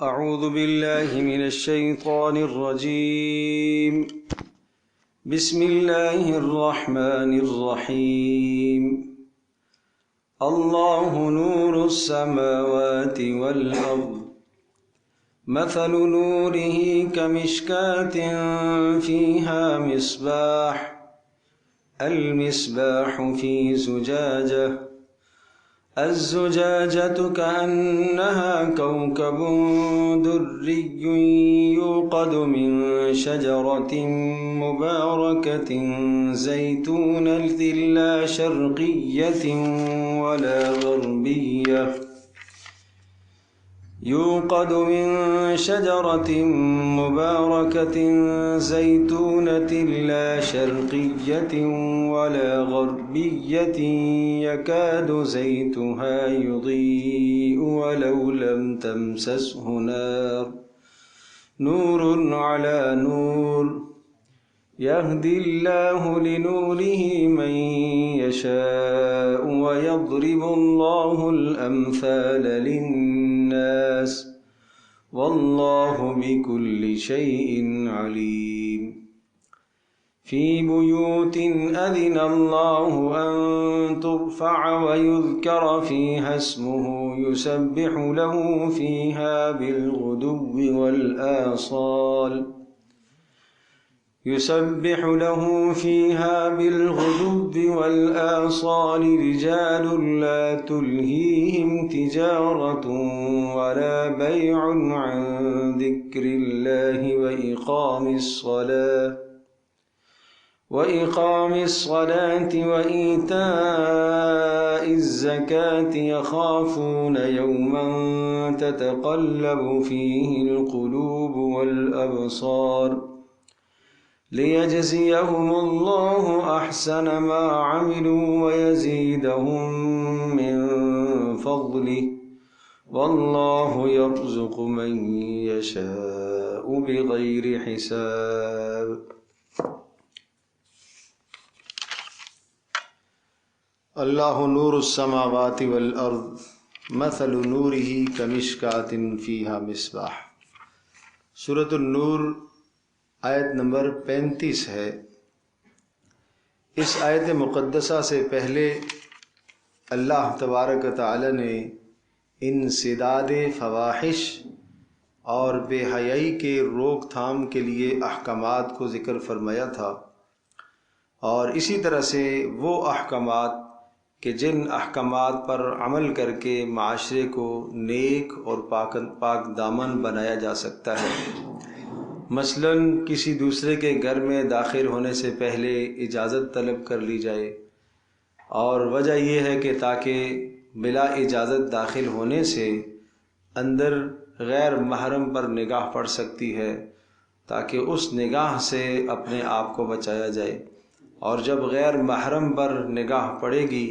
أعوذ بالله من الشيطان الرجيم. بسم الله الرحمن الرحيم. الله نور السماوات والأرض مثل نوره كمشكاة فيها مصباح المصباح في زجاجة الزجاجة كأنها كوكب دري يوقد من شجرة مباركة زيتونة لا شرقية ولا غربية يوقد من شجرة مباركة زيتونة لا شرقية ولا غربية يكاد زيتها يضيء ولو لم تمسسه نار نور على نور يهدي الله لنوره من يشاء ويضرب الله الأمثال للناس والله بكل شيء عليم. في بيوت أذن الله أن ترفع ويذكر فيها اسمه يسبح له فيها بالغدو والآصال رجال لا تلهيهم تجارة ولا بيع عن ذكر الله وإقام الصلاة وإيتاء الزكاة يخافون يوما تتقلب فيه القلوب والأبصار ليجزيهم الله أحسن ما عملوا ويزيدهم من فضله والله يرزق من يشاء بغير حساب. اللہ نور السماوات والارض مثل نوره كمشكاة فيها مصباح. سورۃ النور آیت نمبر 35 ہے. اس آیت مقدسہ سے پہلے اللہ تبارک و تعالی نے انسداد فواحش اور بے حیائی کے روک تھام کے لیے احکامات کو ذکر فرمایا تھا، اور اسی طرح سے وہ احکامات کہ جن احکامات پر عمل کر کے معاشرے کو نیک اور پاک دامن بنایا جا سکتا ہے. مثلاً کسی دوسرے کے گھر میں داخل ہونے سے پہلے اجازت طلب کر لی جائے، اور وجہ یہ ہے کہ تاکہ بلا اجازت داخل ہونے سے اندر غیر محرم پر نگاہ پڑ سکتی ہے، تاکہ اس نگاہ سے اپنے آپ کو بچایا جائے، اور جب غیر محرم پر نگاہ پڑے گی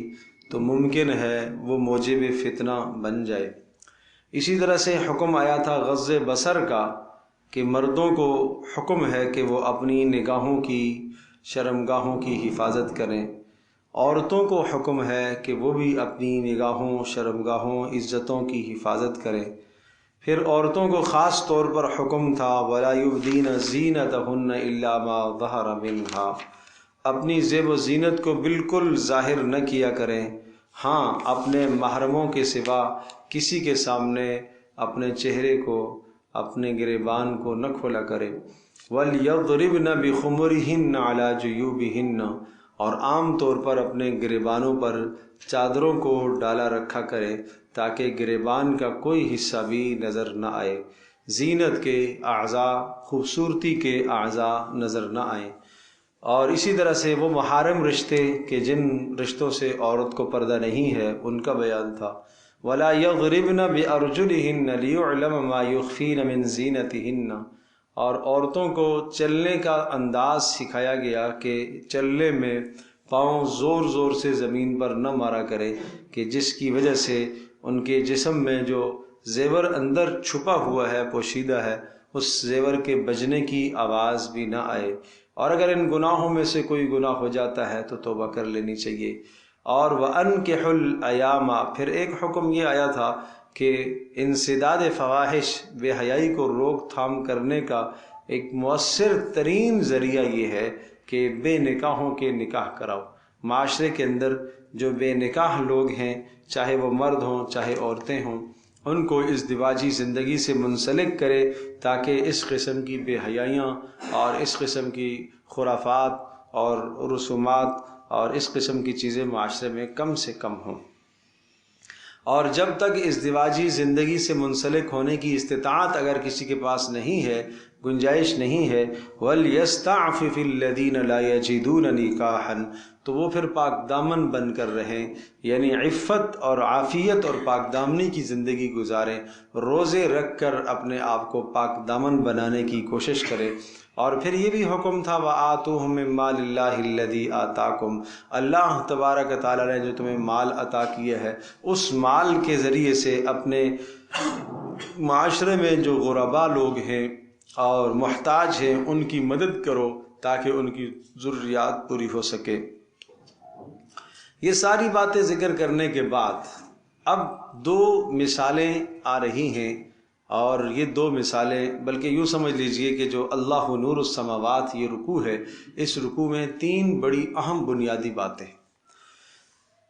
تو ممکن ہے وہ موجب فتنہ بن جائے. اسی طرح سے حکم آیا تھا غض بصر کا کہ مردوں کو حکم ہے کہ وہ اپنی نگاہوں کی شرمگاہوں کی حفاظت کریں، عورتوں کو حکم ہے کہ وہ بھی اپنی نگاہوں شرمگاہوں عزتوں کی حفاظت کریں. پھر عورتوں کو خاص طور پر حکم تھا وَلَا يُبْدِينَ زِينَتَهُنَّ إِلَّا مَا ظَهَرَ مِنْهَا، اپنی زیب و زینت کو بالکل ظاہر نہ کیا کریں، ہاں اپنے محرموں کے سوا کسی کے سامنے اپنے چہرے کو اپنے گریبان کو نہ کھولا کرے. وَلْيَضْرِبْنَ بِخُمُرِهِنَّ عَلَى جُيُوبِهِنَّ، اور عام طور پر اپنے گریبانوں پر چادروں کو ڈالا رکھا کرے تاکہ گریبان کا کوئی حصہ بھی نظر نہ آئے، زینت کے اعضاء خوبصورتی کے اعضاء نظر نہ آئیں. اور اسی طرح سے وہ محارم رشتے کہ جن رشتوں سے عورت کو پردہ نہیں ہے ان کا بیان تھا. وَلَا يَضْرِبْنَ بِأَرْجُلِهِنَّ لِيُعْلَمَ مَا يُخْفِينَ مِنْ زِينَتِهِنَّ، اور عورتوں کو چلنے کا انداز سکھایا گیا کہ چلنے میں پاؤں زور زور سے زمین پر نہ مارا کرے کہ جس کی وجہ سے ان کے جسم میں جو زیور اندر چھپا ہوا ہے پوشیدہ ہے اس زیور کے بجنے کی آواز بھی نہ آئے. اور اگر ان گناہوں میں سے کوئی گناہ ہو جاتا ہے تو توبہ کر لینی چاہیے. اور وَأَنكِحُوا الْأَيَامَ، پھر ایک حکم یہ آیا تھا کہ انسداد فواحش بے حیائی کو روک تھام کرنے کا ایک مؤثر ترین ذریعہ یہ ہے کہ بے نکاحوں کے نکاح کراؤ۔ معاشرے کے اندر جو بے نکاح لوگ ہیں، چاہے وہ مرد ہوں چاہے عورتیں ہوں، ان کو ازدواجی زندگی سے منسلک کرے تاکہ اس قسم کی بے حیائیاں اور اس قسم کی خرافات اور رسومات اور اس قسم کی چیزیں معاشرے میں کم سے کم ہوں۔ اور جب تک ازدواجی زندگی سے منسلک ہونے کی استطاعت اگر کسی کے پاس نہیں ہے، گنجائش نہیں ہے، وَلْيَسْتَعْفِفِ الَّذِينَ لَا يَجِدُونَ نِكَاحًا، تو وہ پھر پاک دامن بن کر رہیں، یعنی عفت اور عافیت اور پاک دامنی کی زندگی گزاریں، روزے رکھ کر اپنے آپ کو پاک دامن بنانے کی کوشش کریں۔ اور پھر یہ بھی حکم تھا وَآتُوهُم مِّن مَّالِ اللَّهِ الَّذِي آتَاكُمْ، اللہ تبارک تعالیٰ نے جو تمہیں مال عطا کیا ہے اس مال کے ذریعے سے اپنے معاشرے میں جو غرباء لوگ ہیں اور محتاج ہیں ان کی مدد کرو تاکہ ان کی ضروریات پوری ہو سکے۔ یہ ساری باتیں ذکر کرنے کے بعد اب دو مثالیں آ رہی ہیں، اور یہ دو مثالیں بلکہ یوں سمجھ لیجئے کہ جو اللہ نور السماوات یہ رکوع ہے، اس رکوع میں تین بڑی اہم بنیادی باتیں۔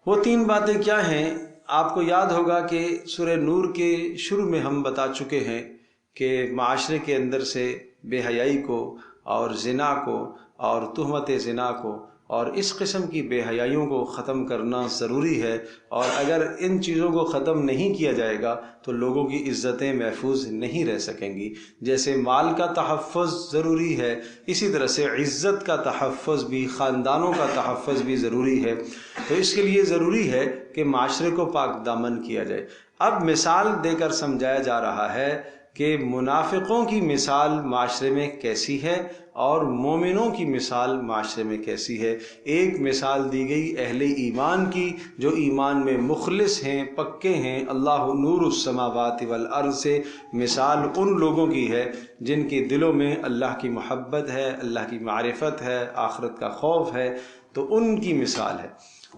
وہ تین باتیں کیا ہیں؟ آپ کو یاد ہوگا کہ سورہ نور کے شروع میں ہم بتا چکے ہیں کہ معاشرے کے اندر سے بے حیائی کو اور زنا کو اور تہمت زنا کو اور اس قسم کی بے حیائیوں کو ختم کرنا ضروری ہے، اور اگر ان چیزوں کو ختم نہیں کیا جائے گا تو لوگوں کی عزتیں محفوظ نہیں رہ سکیں گی۔ جیسے مال کا تحفظ ضروری ہے، اسی طرح سے عزت کا تحفظ بھی، خاندانوں کا تحفظ بھی ضروری ہے۔ تو اس کے لیے ضروری ہے کہ معاشرے کو پاک دامن کیا جائے۔ اب مثال دے کر سمجھایا جا رہا ہے کہ منافقوں کی مثال معاشرے میں کیسی ہے اور مومنوں کی مثال معاشرے میں کیسی ہے۔ ایک مثال دی گئی اہل ایمان کی جو ایمان میں مخلص ہیں، پکے ہیں، اللہ نور السماوات والارض سے۔ مثال ان لوگوں کی ہے جن کے دلوں میں اللہ کی محبت ہے، اللہ کی معرفت ہے، آخرت کا خوف ہے، تو ان کی مثال ہے۔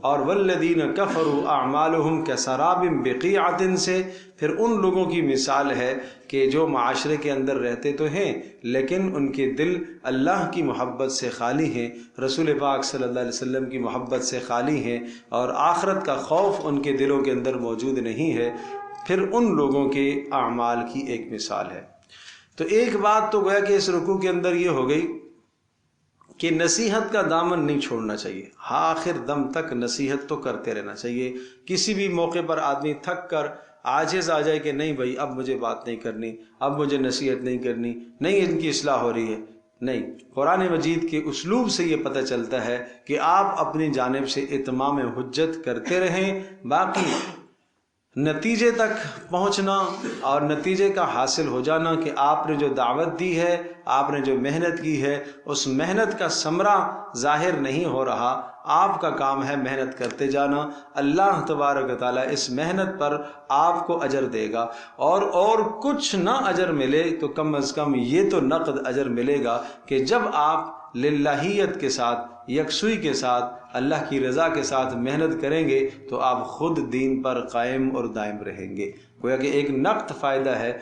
اور والذین کفروا اعمالهم کسراب بقیعۃ سے پھر ان لوگوں کی مثال ہے کہ جو معاشرے کے اندر رہتے تو ہیں لیکن ان کے دل اللہ کی محبت سے خالی ہیں، رسول پاک صلی اللہ علیہ وسلم کی محبت سے خالی ہیں، اور آخرت کا خوف ان کے دلوں کے اندر موجود نہیں ہے۔ پھر ان لوگوں کے اعمال کی ایک مثال ہے۔ تو ایک بات تو گویا کہ اس رکوع کے اندر یہ ہو گئی کہ نصیحت کا دامن نہیں چھوڑنا چاہیے، آخر دم تک نصیحت تو کرتے رہنا چاہیے۔ کسی بھی موقع پر آدمی تھک کر عاجز آ جائے کہ نہیں بھائی اب مجھے بات نہیں کرنی، اب مجھے نصیحت نہیں کرنی، نہیں ان کی اصلاح ہو رہی ہے، نہیں۔ قرآن مجید کے اسلوب سے یہ پتہ چلتا ہے کہ آپ اپنی جانب سے اتمام حجت کرتے رہیں، باقی نتیجے تک پہنچنا اور نتیجے کا حاصل ہو جانا کہ آپ نے جو دعوت دی ہے، آپ نے جو محنت کی ہے، اس محنت کا ثمرہ ظاہر نہیں ہو رہا، آپ کا کام ہے محنت کرتے جانا۔ اللہ تبارک و تعالیٰ اس محنت پر آپ کو اجر دے گا، اور کچھ نہ اجر ملے تو کم از کم یہ تو نقد اجر ملے گا کہ جب آپ للہیت کے ساتھ، یکسوئی کے ساتھ، اللہ کی رضا کے ساتھ محنت کریں گے تو آپ خود دین پر قائم اور دائم رہیں گے۔ گویا کہ ایک نقد فائدہ ہے۔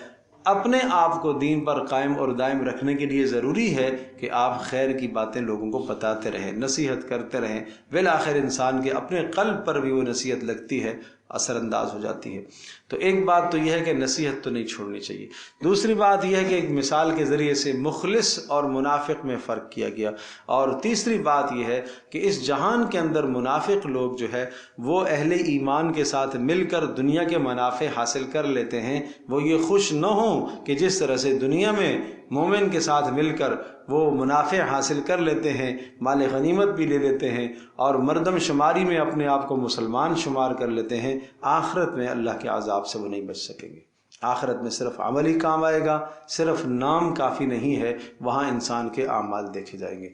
اپنے آپ کو دین پر قائم اور دائم رکھنے کے لیے ضروری ہے کہ آپ خیر کی باتیں لوگوں کو بتاتے رہیں، نصیحت کرتے رہیں، بالآخر انسان کے اپنے قلب پر بھی وہ نصیحت لگتی ہے، اثر انداز ہو جاتی ہے۔ تو ایک بات تو یہ ہے کہ نصیحت تو نہیں چھوڑنی چاہیے۔ دوسری بات یہ ہے کہ ایک مثال کے ذریعے سے مخلص اور منافق میں فرق کیا گیا، اور تیسری بات یہ ہے کہ اس جہان کے اندر منافق لوگ جو ہے وہ اہل ایمان کے ساتھ مل کر دنیا کے منافع حاصل کر لیتے ہیں۔ وہ یہ خوش نہ ہوں کہ جس طرح سے دنیا میں مومن کے ساتھ مل کر وہ منافع حاصل کر لیتے ہیں، مال غنیمت بھی لے لیتے ہیں اور مردم شماری میں اپنے آپ کو مسلمان شمار کر لیتے ہیں، آخرت میں اللہ کے عذاب سے وہ نہیں بچ سکیں گے۔ آخرت میں صرف عمل ہی کام آئے گا، صرف نام کافی نہیں ہے، وہاں انسان کے اعمال دیکھے جائیں گے۔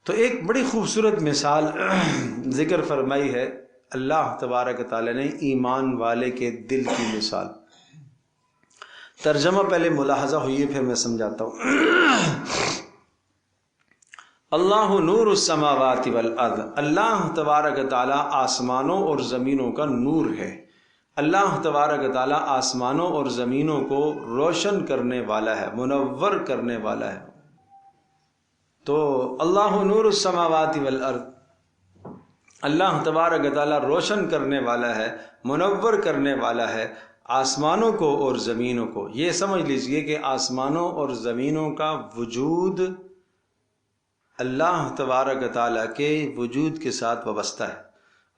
تو ایک بڑی خوبصورت مثال ذکر فرمائی ہے اللہ تبارک تعالیٰ نے ایمان والے کے دل کی مثال۔ ترجمہ پہلے ملاحظہ ہوئی پھر میں سمجھاتا ہوں۔ اللہ نور السماوات والارض، اللہ تبارک تعالیٰ آسمانوں اور زمینوں کا نور ہے۔ اللہ تبارک و تعالیٰ آسمانوں اور زمینوں کو روشن کرنے والا ہے، منور کرنے والا ہے۔ تو اللہ نور السماوات والارض، اللہ تبارک و تعالیٰ روشن کرنے والا ہے، منور کرنے والا ہے آسمانوں کو اور زمینوں کو۔ یہ سمجھ لیجئے کہ آسمانوں اور زمینوں کا وجود اللہ تبارک و تعالیٰ کے وجود کے ساتھ وابستہ ہے،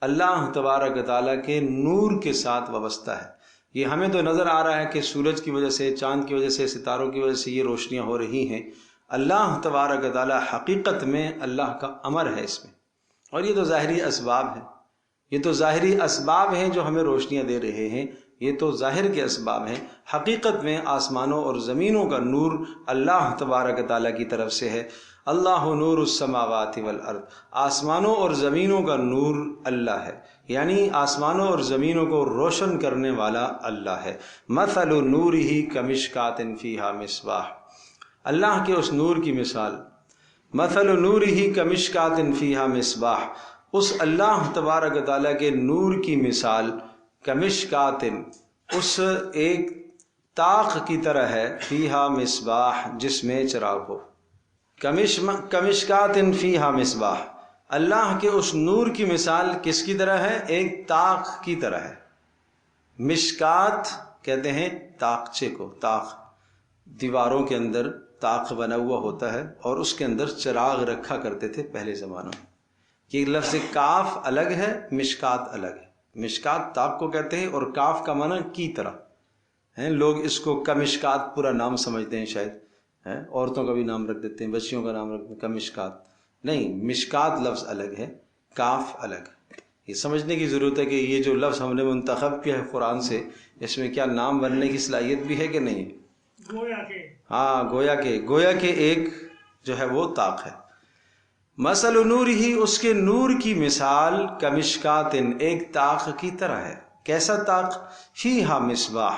اللہ تبارک و تعالیٰ کے نور کے ساتھ وابستہ ہے۔ یہ ہمیں تو نظر آ رہا ہے کہ سورج کی وجہ سے، چاند کی وجہ سے، ستاروں کی وجہ سے یہ روشنیاں ہو رہی ہیں۔ اللہ تبارک و تعالیٰ حقیقت میں اللہ کا امر ہے اس میں، اور یہ تو ظاہری اسباب ہیں، یہ تو ظاہری اسباب ہیں جو ہمیں روشنیاں دے رہے ہیں، یہ تو ظاہر کے اسباب ہیں۔ حقیقت میں آسمانوں اور زمینوں کا نور اللہ تبارک و تعالیٰ کی طرف سے ہے۔ اللہ نور السماوات والارض، آسمانوں اور زمینوں کا نور اللہ ہے، یعنی آسمانوں اور زمینوں کو روشن کرنے والا اللہ ہے۔ مثل نورہ کمشکات فیہا مصباح، اللہ کے اس نور کی مثال، مثل نورہ کمشکات فیہا مصباح، اس اللہ تبارک و تعالیٰ کے نور کی مثال کمشکات، اس ایک طاق کی طرح ہے، فیہا مصباح، جس میں چراغ ہو۔ کمشکات فیہا مصباح، اللہ کے اس نور کی مثال کس کی طرح ہے؟ ایک طاق کی طرح ہے۔ مشکات کہتے ہیں طاقچے کو، طاق، دیواروں کے اندر طاق بنا ہوا ہوتا ہے اور اس کے اندر چراغ رکھا کرتے تھے پہلے زمانوں میں۔ یہ لفظ کاف الگ ہے، مشکات الگ ہے۔ مشکات طاق کو کہتے ہیں اور کاف کا معنی کی طرح ہیں۔ لوگ اس کو کمشکات پورا نام سمجھتے ہیں، شاید عورتوں کا بھی نام رکھ دیتے ہیں، بچیوں کا نام رکھ دیتے ہیں کمشکات۔ نہیں، مشکات لفظ الگ ہے، کاف الگ ہے۔ یہ سمجھنے کی ضرورت ہے کہ یہ جو لفظ ہم نے منتخب کیا ہے قرآن سے، اس میں کیا نام بننے کی صلاحیت بھی ہے کہ نہیں؟ ہاں، گویا کہ ایک جو ہے وہ طاق ہے۔ مثل نورہ، اس کے نور کی مثال کمشکات، ایک طاق کی طرح ہے۔ کیسا طاق؟ فیہا مصباح،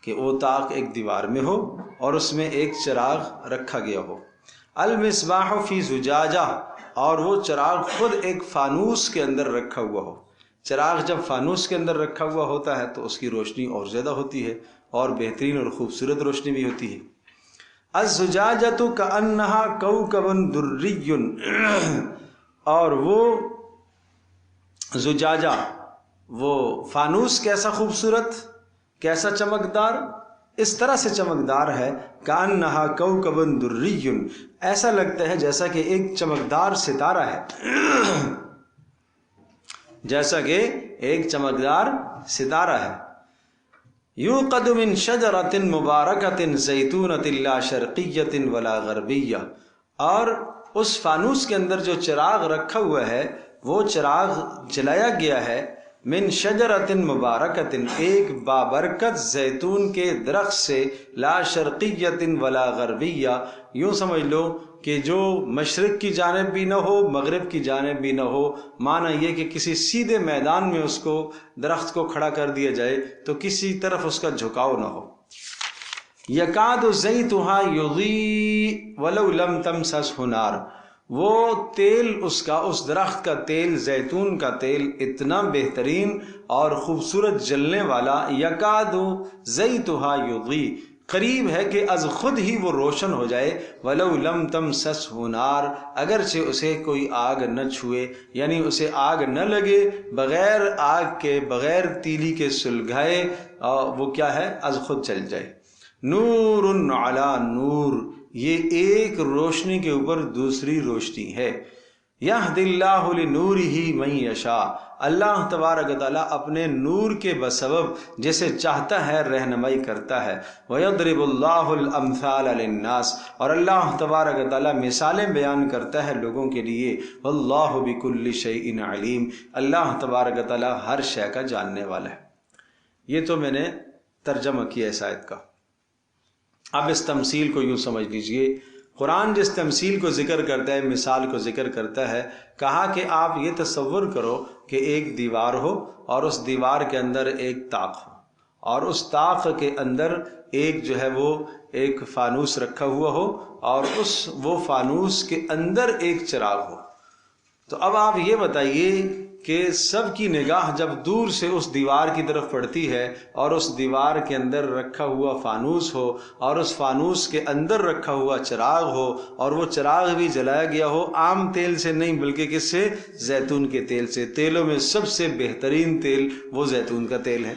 کہ وہ طاق ایک دیوار میں ہو اور اس میں ایک چراغ رکھا گیا ہو۔ المصباح فی زجاجہ، اور وہ چراغ خود ایک فانوس کے اندر رکھا ہوا ہو۔ چراغ جب فانوس کے اندر رکھا ہوا ہوتا ہے تو اس کی روشنی اور زیادہ ہوتی ہے، اور بہترین اور خوبصورت روشنی بھی ہوتی ہے۔ الزجاجۃ کأنہا کوکب دری، اور وہ زجاجہ، وہ فانوس کیسا خوبصورت، کیسا چمکدار، اس طرح سے چمکدار ہے، کأنہا کوکب دری، ایسا لگتا ہے جیسا کہ ایک چمکدار ستارہ ہے، جیسا کہ ایک چمکدار ستارہ ہے۔ یوقد من شجرۃ مبارکۃ زیتونۃ لا شرقیۃ ولا غربیہ، اور اس فانوس کے اندر جو چراغ رکھا ہوا ہے وہ چراغ جلایا گیا ہے من شجرۃ مبارکۃ، ایک بابرکت زیتون کے درخت سے، لا شرقیۃ ولا غربیہ، یوں سمجھ لو کہ جو مشرق کی جانب بھی نہ ہو، مغرب کی جانب بھی نہ ہو، معنی یہ کہ کسی سیدھے میدان میں اس کو، درخت کو کھڑا کر دیا جائے تو کسی طرف اس کا جھکاؤ نہ ہو۔ یکاد زیتھا یضیء ولو لم تمسسہ نار، وہ تیل اس کا، اس درخت کا تیل، زیتون کا تیل اتنا بہترین اور خوبصورت جلنے والا، یکاد زیتھا یضیء، قریب ہے کہ از خود ہی وہ روشن ہو جائے، ولو لم تمسسہ نار، اگرچہ اسے کوئی آگ نہ چھوئے، یعنی اسے آگ نہ لگے، بغیر آگ کے، بغیر تیلی کے سلگھائے، وہ کیا ہے، از خود چل جائے۔ نور علی نور، یہ ایک روشنی کے اوپر دوسری روشنی ہے۔ یہدی اللہ لنورہ من یشاء، اللہ تبارک و تعالیٰ اپنے نور کے بسبب جسے چاہتا ہے رہنمائی کرتا ہے۔ وَيَضْرِبُ اللَّهُ الْأَمْثَالَ لِلنَّاسِ، اور اللہ تبارک و تعالیٰ مثالیں بیان کرتا ہے لوگوں کے لیے۔ وَاللَّهُ بِكُلِّ شَيْءٍ عَلِيمٌ، اللہ تبارک و تعالیٰ ہر شے کا جاننے والا ہے۔ یہ تو میں نے ترجمہ کیا اس آیت کا۔ اب اس تمثیل کو یوں سمجھ لیجئے، قرآن جس تمثیل کو ذکر کرتا ہے، مثال کو ذکر کرتا ہے، کہا کہ آپ یہ تصور کرو کہ ایک دیوار ہو اور اس دیوار کے اندر ایک طاق ہو، اور اس طاق کے اندر ایک جو ہے وہ ایک فانوس رکھا ہوا ہو، اور وہ فانوس کے اندر ایک چراغ ہو۔ تو اب آپ یہ بتائیے کہ سب کی نگاہ جب دور سے اس دیوار کی طرف پڑتی ہے اور اس دیوار کے اندر رکھا ہوا فانوس ہو اور اس فانوس کے اندر رکھا ہوا چراغ ہو اور وہ چراغ بھی جلایا گیا ہو عام تیل سے نہیں بلکہ کس سے؟ زیتون کے تیل سے. تیلوں میں سب سے بہترین تیل وہ زیتون کا تیل ہے.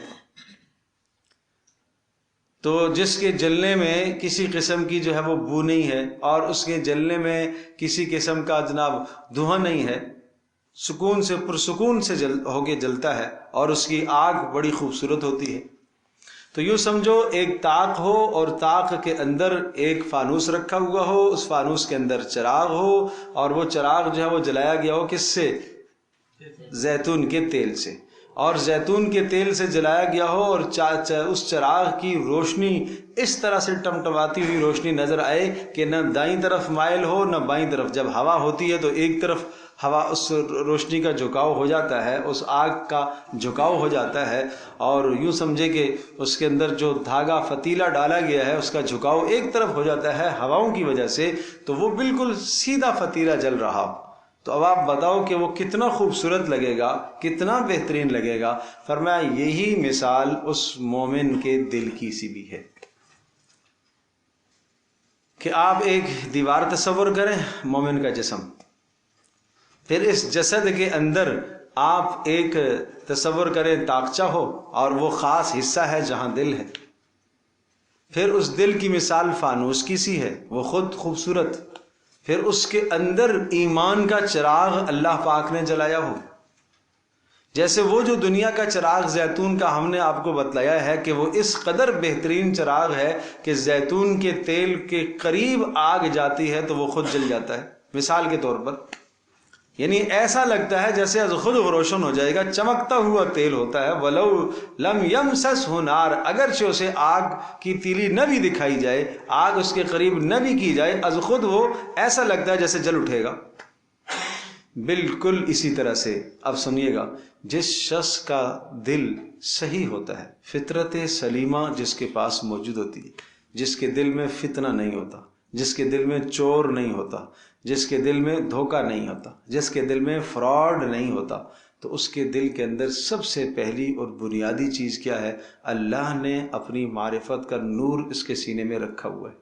تو جس کے جلنے میں کسی قسم کی جو ہے وہ بو نہیں ہے اور اس کے جلنے میں کسی قسم کا جناب دھواں نہیں ہے، سکون سے پرسکون سے ہو کے جلتا ہے اور اس کی آگ بڑی خوبصورت ہوتی ہے. تو یوں سمجھو ایک طاق ہو اور طاق کے اندر ایک فانوس رکھا ہوا ہو، اس فانوس کے اندر چراغ ہو اور وہ چراغ جو ہے وہ جلایا گیا ہو کس سے؟ زیتون کے تیل سے. اور زیتون کے تیل سے جلایا گیا ہو اور اس چراغ کی روشنی اس طرح سے ٹمٹماتی ہوئی روشنی نظر آئے کہ نہ دائیں طرف مائل ہو نہ بائیں طرف. جب ہوا ہوتی ہے تو ایک طرف ہوا اس روشنی کا جھکاؤ ہو جاتا ہے، اس آگ کا جھکاؤ ہو جاتا ہے، اور یوں سمجھے کہ اس کے اندر جو دھاگا فتیلہ ڈالا گیا ہے اس کا جھکاؤ ایک طرف ہو جاتا ہے ہواؤں کی وجہ سے، تو وہ بالکل سیدھا فتیلہ جل رہا ہو. تو اب آپ بتاؤ کہ وہ کتنا خوبصورت لگے گا، کتنا بہترین لگے گا. فرمایا یہی مثال اس مومن کے دل کی سی بھی ہے کہ آپ ایک دیوار تصور کریں، مومن کا جسم، پھر اس جسد کے اندر آپ ایک تصور کریں طاقچہ ہو اور وہ خاص حصہ ہے جہاں دل ہے، پھر اس دل کی مثال فانوس کی سی ہے، وہ خود خوبصورت، پھر اس کے اندر ایمان کا چراغ اللہ پاک نے جلایا ہو. جیسے وہ جو دنیا کا چراغ زیتون کا ہم نے آپ کو بتلایا ہے کہ وہ اس قدر بہترین چراغ ہے کہ زیتون کے تیل کے قریب آگ جاتی ہے تو وہ خود جل جاتا ہے. مثال کے طور پر یعنی ایسا لگتا ہے جیسے از خود روشن ہو جائے گا، چمکتا ہوا تیل ہوتا ہے. وَلَوْ لَمْ يَمْسَسْهُ نَارٌ، اگرچہ اسے آگ کی تیلی نہ بھی دکھائی جائے، آگ اس کے قریب نہ بھی کی جائے، از خود وہ ایسا لگتا ہے جیسے جل اٹھے گا. بالکل اسی طرح سے اب سنیے گا، جس شخص کا دل صحیح ہوتا ہے، فطرت سلیمہ جس کے پاس موجود ہوتی ہے، جس کے دل میں فتنہ نہیں ہوتا، جس کے دل میں چور نہیں ہوتا، جس کے دل میں دھوکہ نہیں ہوتا، جس کے دل میں فراڈ نہیں ہوتا، تو اس کے دل کے اندر سب سے پہلی اور بنیادی چیز کیا ہے؟ اللہ نے اپنی معرفت کا نور اس کے سینے میں رکھا ہوا ہے.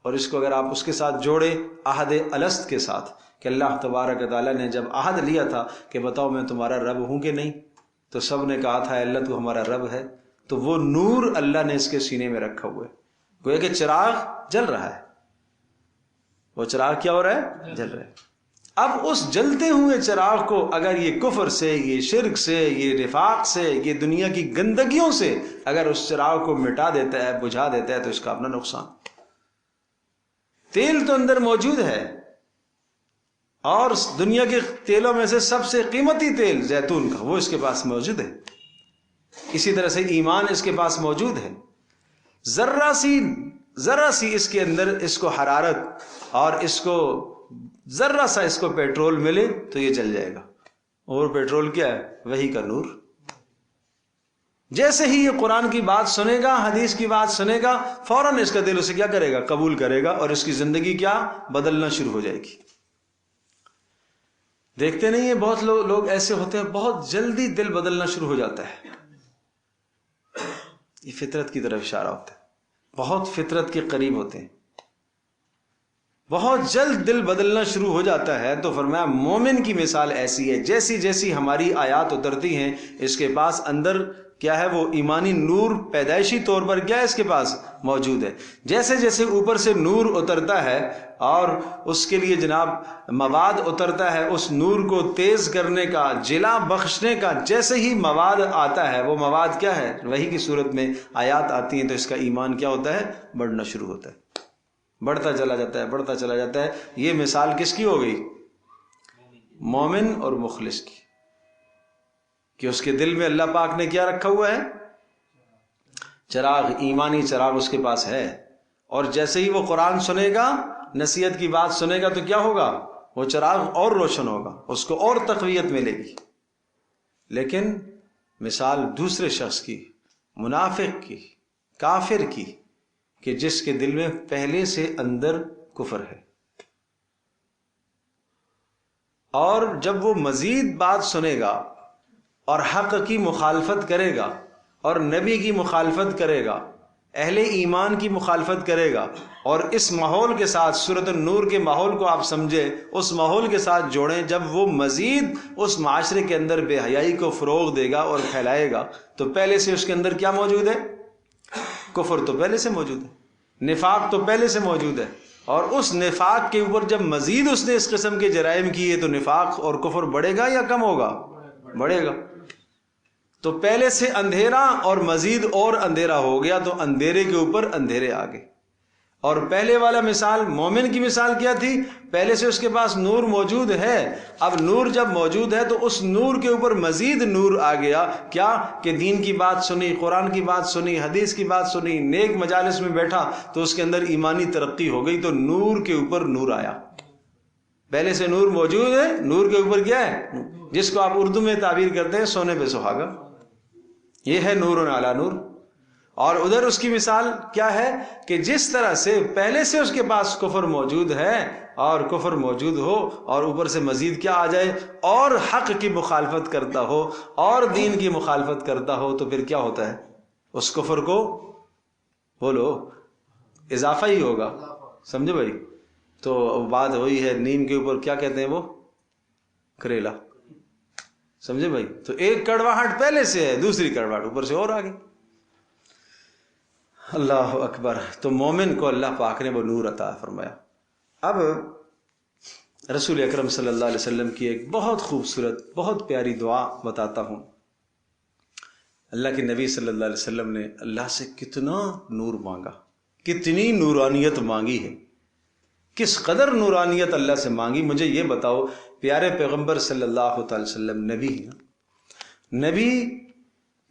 اور اس کو اگر آپ اس کے ساتھ جوڑے عہد الست کے ساتھ کہ اللہ تبارک تعالیٰ نے جب عہد لیا تھا کہ بتاؤ میں تمہارا رب ہوں کہ نہیں، تو سب نے کہا تھا اللہ تو ہمارا رب ہے. تو وہ نور اللہ نے اس کے سینے میں رکھا ہوا ہے. گویا کہ چراغ جل رہا ہے، وہ چراغ کیا ہو رہا ہے؟ جل رہا ہے. اب اس جلتے ہوئے چراغ کو اگر یہ کفر سے، یہ شرک سے، یہ نفاق سے، یہ دنیا کی گندگیوں سے اگر اس چراغ کو مٹا دیتا ہے، بجھا دیتا ہے، تو اس کا اپنا نقصان. تیل تو اندر موجود ہے اور دنیا کے تیلوں میں سے سب سے قیمتی تیل زیتون کا وہ اس کے پاس موجود ہے. اسی طرح سے ایمان اس کے پاس موجود ہے. ذرہ سی اس کے اندر اس کو حرارت اور اس کو ذرہ سا اس کو پیٹرول ملے تو یہ جل جائے گا. اور پیٹرول کیا ہے؟ وحی کا نور. جیسے ہی یہ قرآن کی بات سنے گا، حدیث کی بات سنے گا، فوراً اس کا دل اسے کیا کرے گا؟ قبول کرے گا، اور اس کی زندگی کیا بدلنا شروع ہو جائے گی. دیکھتے نہیں ہیں بہت لوگ ایسے ہوتے ہیں، بہت جلدی دل بدلنا شروع ہو جاتا ہے. یہ فطرت کی طرف اشارہ ہوتا ہے، بہت فطرت کے قریب ہوتے ہیں، بہت جلد دل بدلنا شروع ہو جاتا ہے. تو فرمایا مومن کی مثال ایسی ہے، جیسی جیسی ہماری آیات اترتی ہیں اس کے پاس اندر کیا ہے؟ وہ ایمانی نور پیدائشی طور پر کیا ہے؟ اس کے پاس موجود ہے. جیسے جیسے اوپر سے نور اترتا ہے اور اس کے لیے جناب مواد اترتا ہے، اس نور کو تیز کرنے کا، جلا بخشنے کا جیسے ہی مواد آتا ہے، وہ مواد کیا ہے؟ وحی کی صورت میں آیات آتی ہیں، تو اس کا ایمان کیا ہوتا ہے؟ بڑھنا شروع ہوتا ہے، بڑھتا چلا جاتا ہے، بڑھتا چلا جاتا ہے. یہ مثال کس کی ہو گئی؟ مومن اور مخلص کی، کہ اس کے دل میں اللہ پاک نے کیا رکھا ہوا ہے؟ چراغ، ایمانی چراغ اس کے پاس ہے. اور جیسے ہی وہ قرآن سنے گا، نصیحت کی بات سنے گا، تو کیا ہوگا؟ وہ چراغ اور روشن ہوگا، اس کو اور تقویت ملے گی. لیکن مثال دوسرے شخص کی، منافق کی، کافر کی، کہ جس کے دل میں پہلے سے اندر کفر ہے، اور جب وہ مزید بات سنے گا اور حق کی مخالفت کرے گا اور نبی کی مخالفت کرے گا، اہل ایمان کی مخالفت کرے گا، اور اس ماحول کے ساتھ سورۃ النور کے ماحول کو آپ سمجھیں، اس ماحول کے ساتھ جوڑیں، جب وہ مزید اس معاشرے کے اندر بے حیائی کو فروغ دے گا اور پھیلائے گا تو پہلے سے اس کے اندر کیا موجود ہے؟ کفر تو پہلے سے موجود ہے، نفاق تو پہلے سے موجود ہے، اور اس نفاق کے اوپر جب مزید اس نے اس قسم کے جرائم کیے تو نفاق اور کفر بڑھے گا یا کم ہوگا؟ بڑھے گا۔ تو پہلے سے اندھیرا اور مزید اور اندھیرا ہو گیا، تو اندھیرے کے اوپر اندھیرے آ گئے۔ اور پہلے والا مثال، مومن کی مثال کیا تھی؟ پہلے سے اس کے پاس نور موجود ہے، اب نور جب موجود ہے تو اس نور کے اوپر مزید نور آ گیا، کیا کہ دین کی بات سنی، قرآن کی بات سنی، حدیث کی بات سنی، نیک مجالس میں بیٹھا تو اس کے اندر ایمانی ترقی ہو گئی، تو نور کے اوپر نور آیا۔ پہلے سے نور موجود ہے، نور کے اوپر کیا ہے؟ جس کو آپ اردو میں تعبیر کرتے ہیں سونے پہ سہاگا، یہ ہے نور علی نور۔ اور ادھر اس کی مثال کیا ہے کہ جس طرح سے پہلے سے اس کے پاس کفر موجود ہے اور کفر موجود ہو اور اوپر سے مزید کیا آ جائے اور حق کی مخالفت کرتا ہو اور دین کی مخالفت کرتا ہو، تو پھر کیا ہوتا ہے؟ اس کفر کو بولو اضافہ ہی ہوگا، سمجھے بھائی؟ تو بات وہی ہے، نیم کے اوپر کیا کہتے ہیں وہ؟ کریلا، سمجھے بھائی؟ تو ایک کڑواہٹ پہلے سے ہے، دوسری کڑواہٹ اوپر سے اور آگے۔ اللہ اکبر۔ تو مومن کو اللہ پاک نے وہ نور عطا فرمایا۔ اب رسول اکرم صلی اللہ علیہ وسلم کی ایک بہت خوبصورت بہت پیاری دعا بتاتا ہوں۔ اللہ کے نبی صلی اللہ علیہ وسلم نے اللہ سے کتنا نور مانگا، کتنی نورانیت مانگی ہے، کس قدر نورانیت اللہ سے مانگی۔ مجھے یہ بتاؤ، پیارے پیغمبر صلی اللہ تعالی وسلم نبی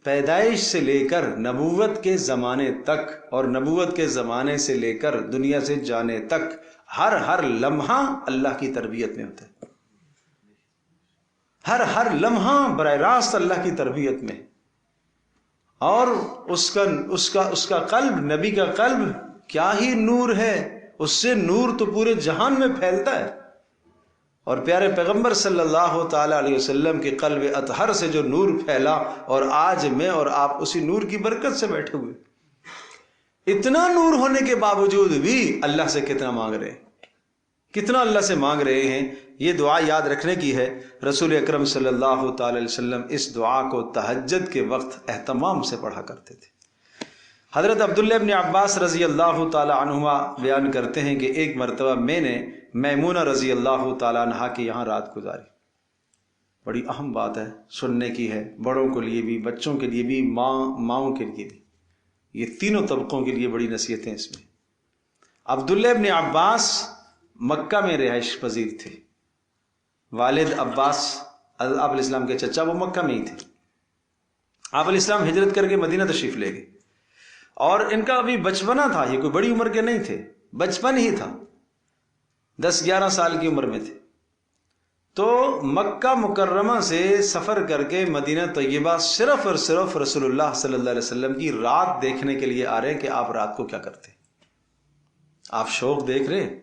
پیدائش سے لے کر نبوت کے زمانے تک اور نبوت کے زمانے سے لے کر دنیا سے جانے تک ہر لمحہ اللہ کی تربیت میں ہوتا ہے، ہر لمحہ براہ راست اللہ کی تربیت میں، اور اس کا قلب، نبی کا قلب کیا ہی نور ہے، اس سے نور تو پورے جہان میں پھیلتا ہے۔ اور پیارے پیغمبر صلی اللہ تعالی علیہ وسلم کے قلب اطہر سے جو نور پھیلا، اور آج میں اور آپ اسی نور کی برکت سے بیٹھے ہوئے، اتنا نور ہونے کے باوجود بھی اللہ سے کتنا مانگ رہے ہیں، کتنا اللہ سے مانگ رہے ہیں۔ یہ دعا یاد رکھنے کی ہے۔ رسول اکرم صلی اللہ تعالی علیہ وسلم اس دعا کو تہجد کے وقت اہتمام سے پڑھا کرتے تھے۔ حضرت عبداللہ ابن عباس رضی اللہ تعالی عنہما بیان کرتے ہیں کہ ایک مرتبہ میں نے میمونہ رضی اللہ تعالی عنہا کے یہاں رات گزاری۔ بڑی اہم بات ہے، سننے کی ہے، بڑوں کے لیے بھی، بچوں کے لیے بھی، ماؤں کے لیے بھی، یہ تینوں طبقوں کے لیے بڑی نصیحتیں اس میں۔ عبداللہ ابن عباس مکہ میں رہائش پذیر تھے، والد عباس آپ علیہ السلام کے چچا وہ مکہ میں ہی تھے۔ آپ علیہ السلام ہجرت کر کے مدینہ تشریف لے گئے، اور ان کا ابھی بچپنا تھا، یہ کوئی بڑی عمر کے نہیں تھے، بچپن ہی تھا، 10-11 سال کی عمر میں تھے۔ تو مکہ مکرمہ سے سفر کر کے مدینہ طیبہ صرف اور صرف رسول اللہ صلی اللہ علیہ وسلم کی رات دیکھنے کے لیے آ رہے ہیں کہ آپ رات کو کیا کرتے ہیں۔ آپ شوق دیکھ رہے ہیں،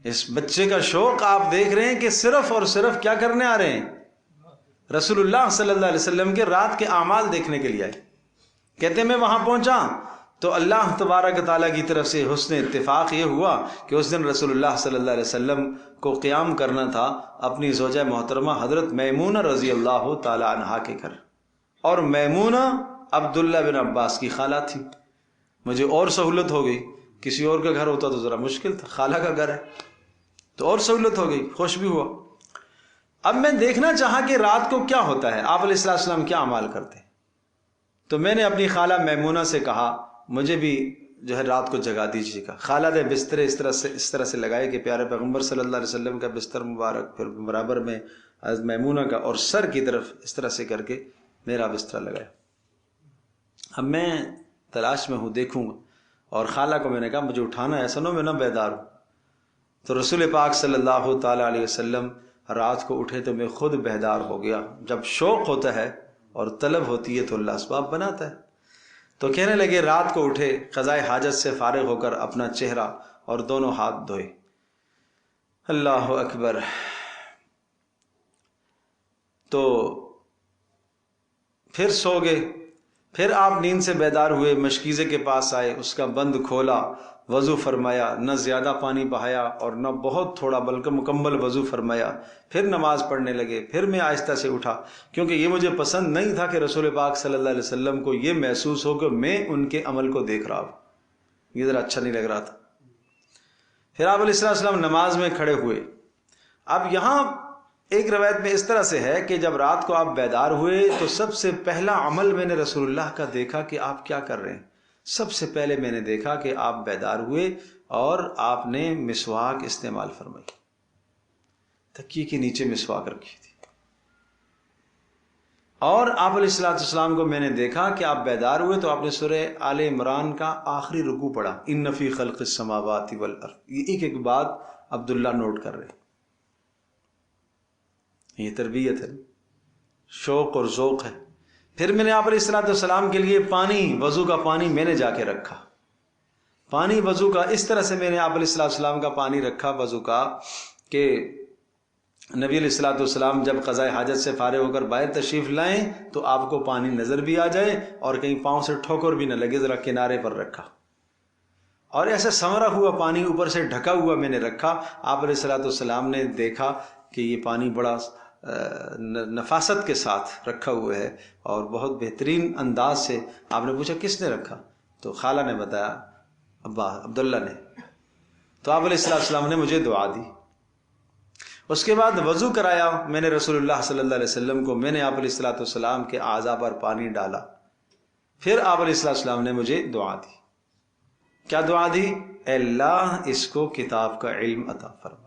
اس بچے کا شوق آپ دیکھ رہے ہیں کہ صرف اور صرف کیا کرنے آ رہے ہیں؟ رسول اللہ صلی اللہ علیہ وسلم کے رات کے اعمال دیکھنے کے لیے آئے۔ کہتے ہیں میں وہاں پہنچا تو اللہ تبارک تعالیٰ کی طرف سے حسن اتفاق یہ ہوا کہ اس دن رسول اللہ صلی اللہ علیہ وسلم کو قیام کرنا تھا اپنی زوجہ محترمہ حضرت میمونہ رضی اللہ تعالی عنہا کے گھر، اور میمونہ عبداللہ بن عباس کی خالہ تھی۔ مجھے اور سہولت ہو گئی، کسی اور کا گھر ہوتا تو ذرا مشکل تھا، خالہ کا گھر ہے تو اور سہولت ہو گئی، خوش بھی ہوا۔ اب میں دیکھنا چاہا کہ رات کو کیا ہوتا ہے، آپ علیہ السلام کیا اعمال کرتے ہیں۔ تو میں نے اپنی خالہ میمونہ سے کہا مجھے بھی جو ہے رات کو جگا دیجیے گا۔ خالہ نے بستر اس طرح سے لگائے کہ پیارے پیغمبر صلی اللہ علیہ وسلم کا بستر مبارک پھر برابر میں حضرت میمونہ کا، اور سر کی طرف اس طرح سے کر کے میرا بستر لگایا۔ اب میں تلاش میں ہوں، دیکھوں گا، اور خالہ کو میں نے کہا مجھے اٹھانا ہے، ایسا نہ میں نہ بیدار ہوں۔ تو رسول پاک صلی اللہ تعالی علیہ وسلم رات کو اٹھے تو میں خود بیدار ہو گیا۔ جب شوق ہوتا ہے اور طلب ہوتی ہے تو اللہ اسباب بناتا ہے۔ تو کہنے لگے رات کو اٹھے، قضائے حاجت سے فارغ ہو کر اپنا چہرہ اور دونوں ہاتھ دھوئے۔ اللہ اکبر۔ تو پھر سو گئے، پھر آپ نیند سے بیدار ہوئے، مشکیزے کے پاس آئے، اس کا بند کھولا، وضو فرمایا، نہ زیادہ پانی بہایا اور نہ بہت تھوڑا بلکہ مکمل وضو فرمایا، پھر نماز پڑھنے لگے۔ پھر میں آہستہ سے اٹھا، کیونکہ یہ مجھے پسند نہیں تھا کہ رسول پاک صلی اللہ علیہ وسلم کو یہ محسوس ہو کہ میں ان کے عمل کو دیکھ رہا ہوں، یہ ذرا اچھا نہیں لگ رہا تھا۔ پھر آپ علیہ السلام نماز میں کھڑے ہوئے۔ اب یہاں ایک روایت میں اس طرح سے ہے کہ جب رات کو آپ بیدار ہوئے تو سب سے پہلا عمل میں نے رسول اللہ کا دیکھا کہ آپ کیا کر رہے ہیں۔ سب سے پہلے میں نے دیکھا کہ آپ بیدار ہوئے اور آپ نے مسواک استعمال فرمائی، تکیے کے نیچے مسواک رکھی تھی، اور آپ علیہ السلام کو میں نے دیکھا کہ آپ بیدار ہوئے تو آپ نے سورہ آل عمران کا آخری رکوع پڑھا، ان فی خلق السماوات والارض۔ یہ ایک ایک بات عبداللہ نوٹ کر رہے، یہ تربیت ہے، شوق اور ذوق ہے۔ پھر میں نے آپ علیہ السلام کے لیے پانی، وضو کا پانی میں نے جا کے رکھا، پانی وضو کا اس طرح سے میں نے آپ علیہ السلام کا پانی رکھا وضو کا کہ نبی علیہ السلام جب قضاء حاجت سے فارغ ہو کر باہر تشریف لائیں تو آپ کو پانی نظر بھی آ جائے اور کہیں پاؤں سے ٹھوکر بھی نہ لگے، ذرا کنارے پر رکھا، اور ایسا سنورا ہوا پانی اوپر سے ڈھکا ہوا میں نے رکھا۔ آپ علیہ السلام نے دیکھا کہ یہ پانی بڑا نفاست کے ساتھ رکھا ہوا ہے اور بہت بہترین انداز سے۔ آپ نے پوچھا کس نے رکھا؟ تو خالہ نے بتایا، ابا عبداللہ نے۔ تو آپ علیہ السلام نے مجھے دعا دی۔ اس کے بعد وضو کرایا میں نے رسول اللہ صلی اللہ علیہ وسلم کو، میں نے آپ علیہ السلام کے اعضاء پر پانی ڈالا، پھر آپ علیہ السلام نے مجھے دعا دی۔ کیا دعا دی؟ اے اللہ اس کو کتاب کا علم عطا فرما،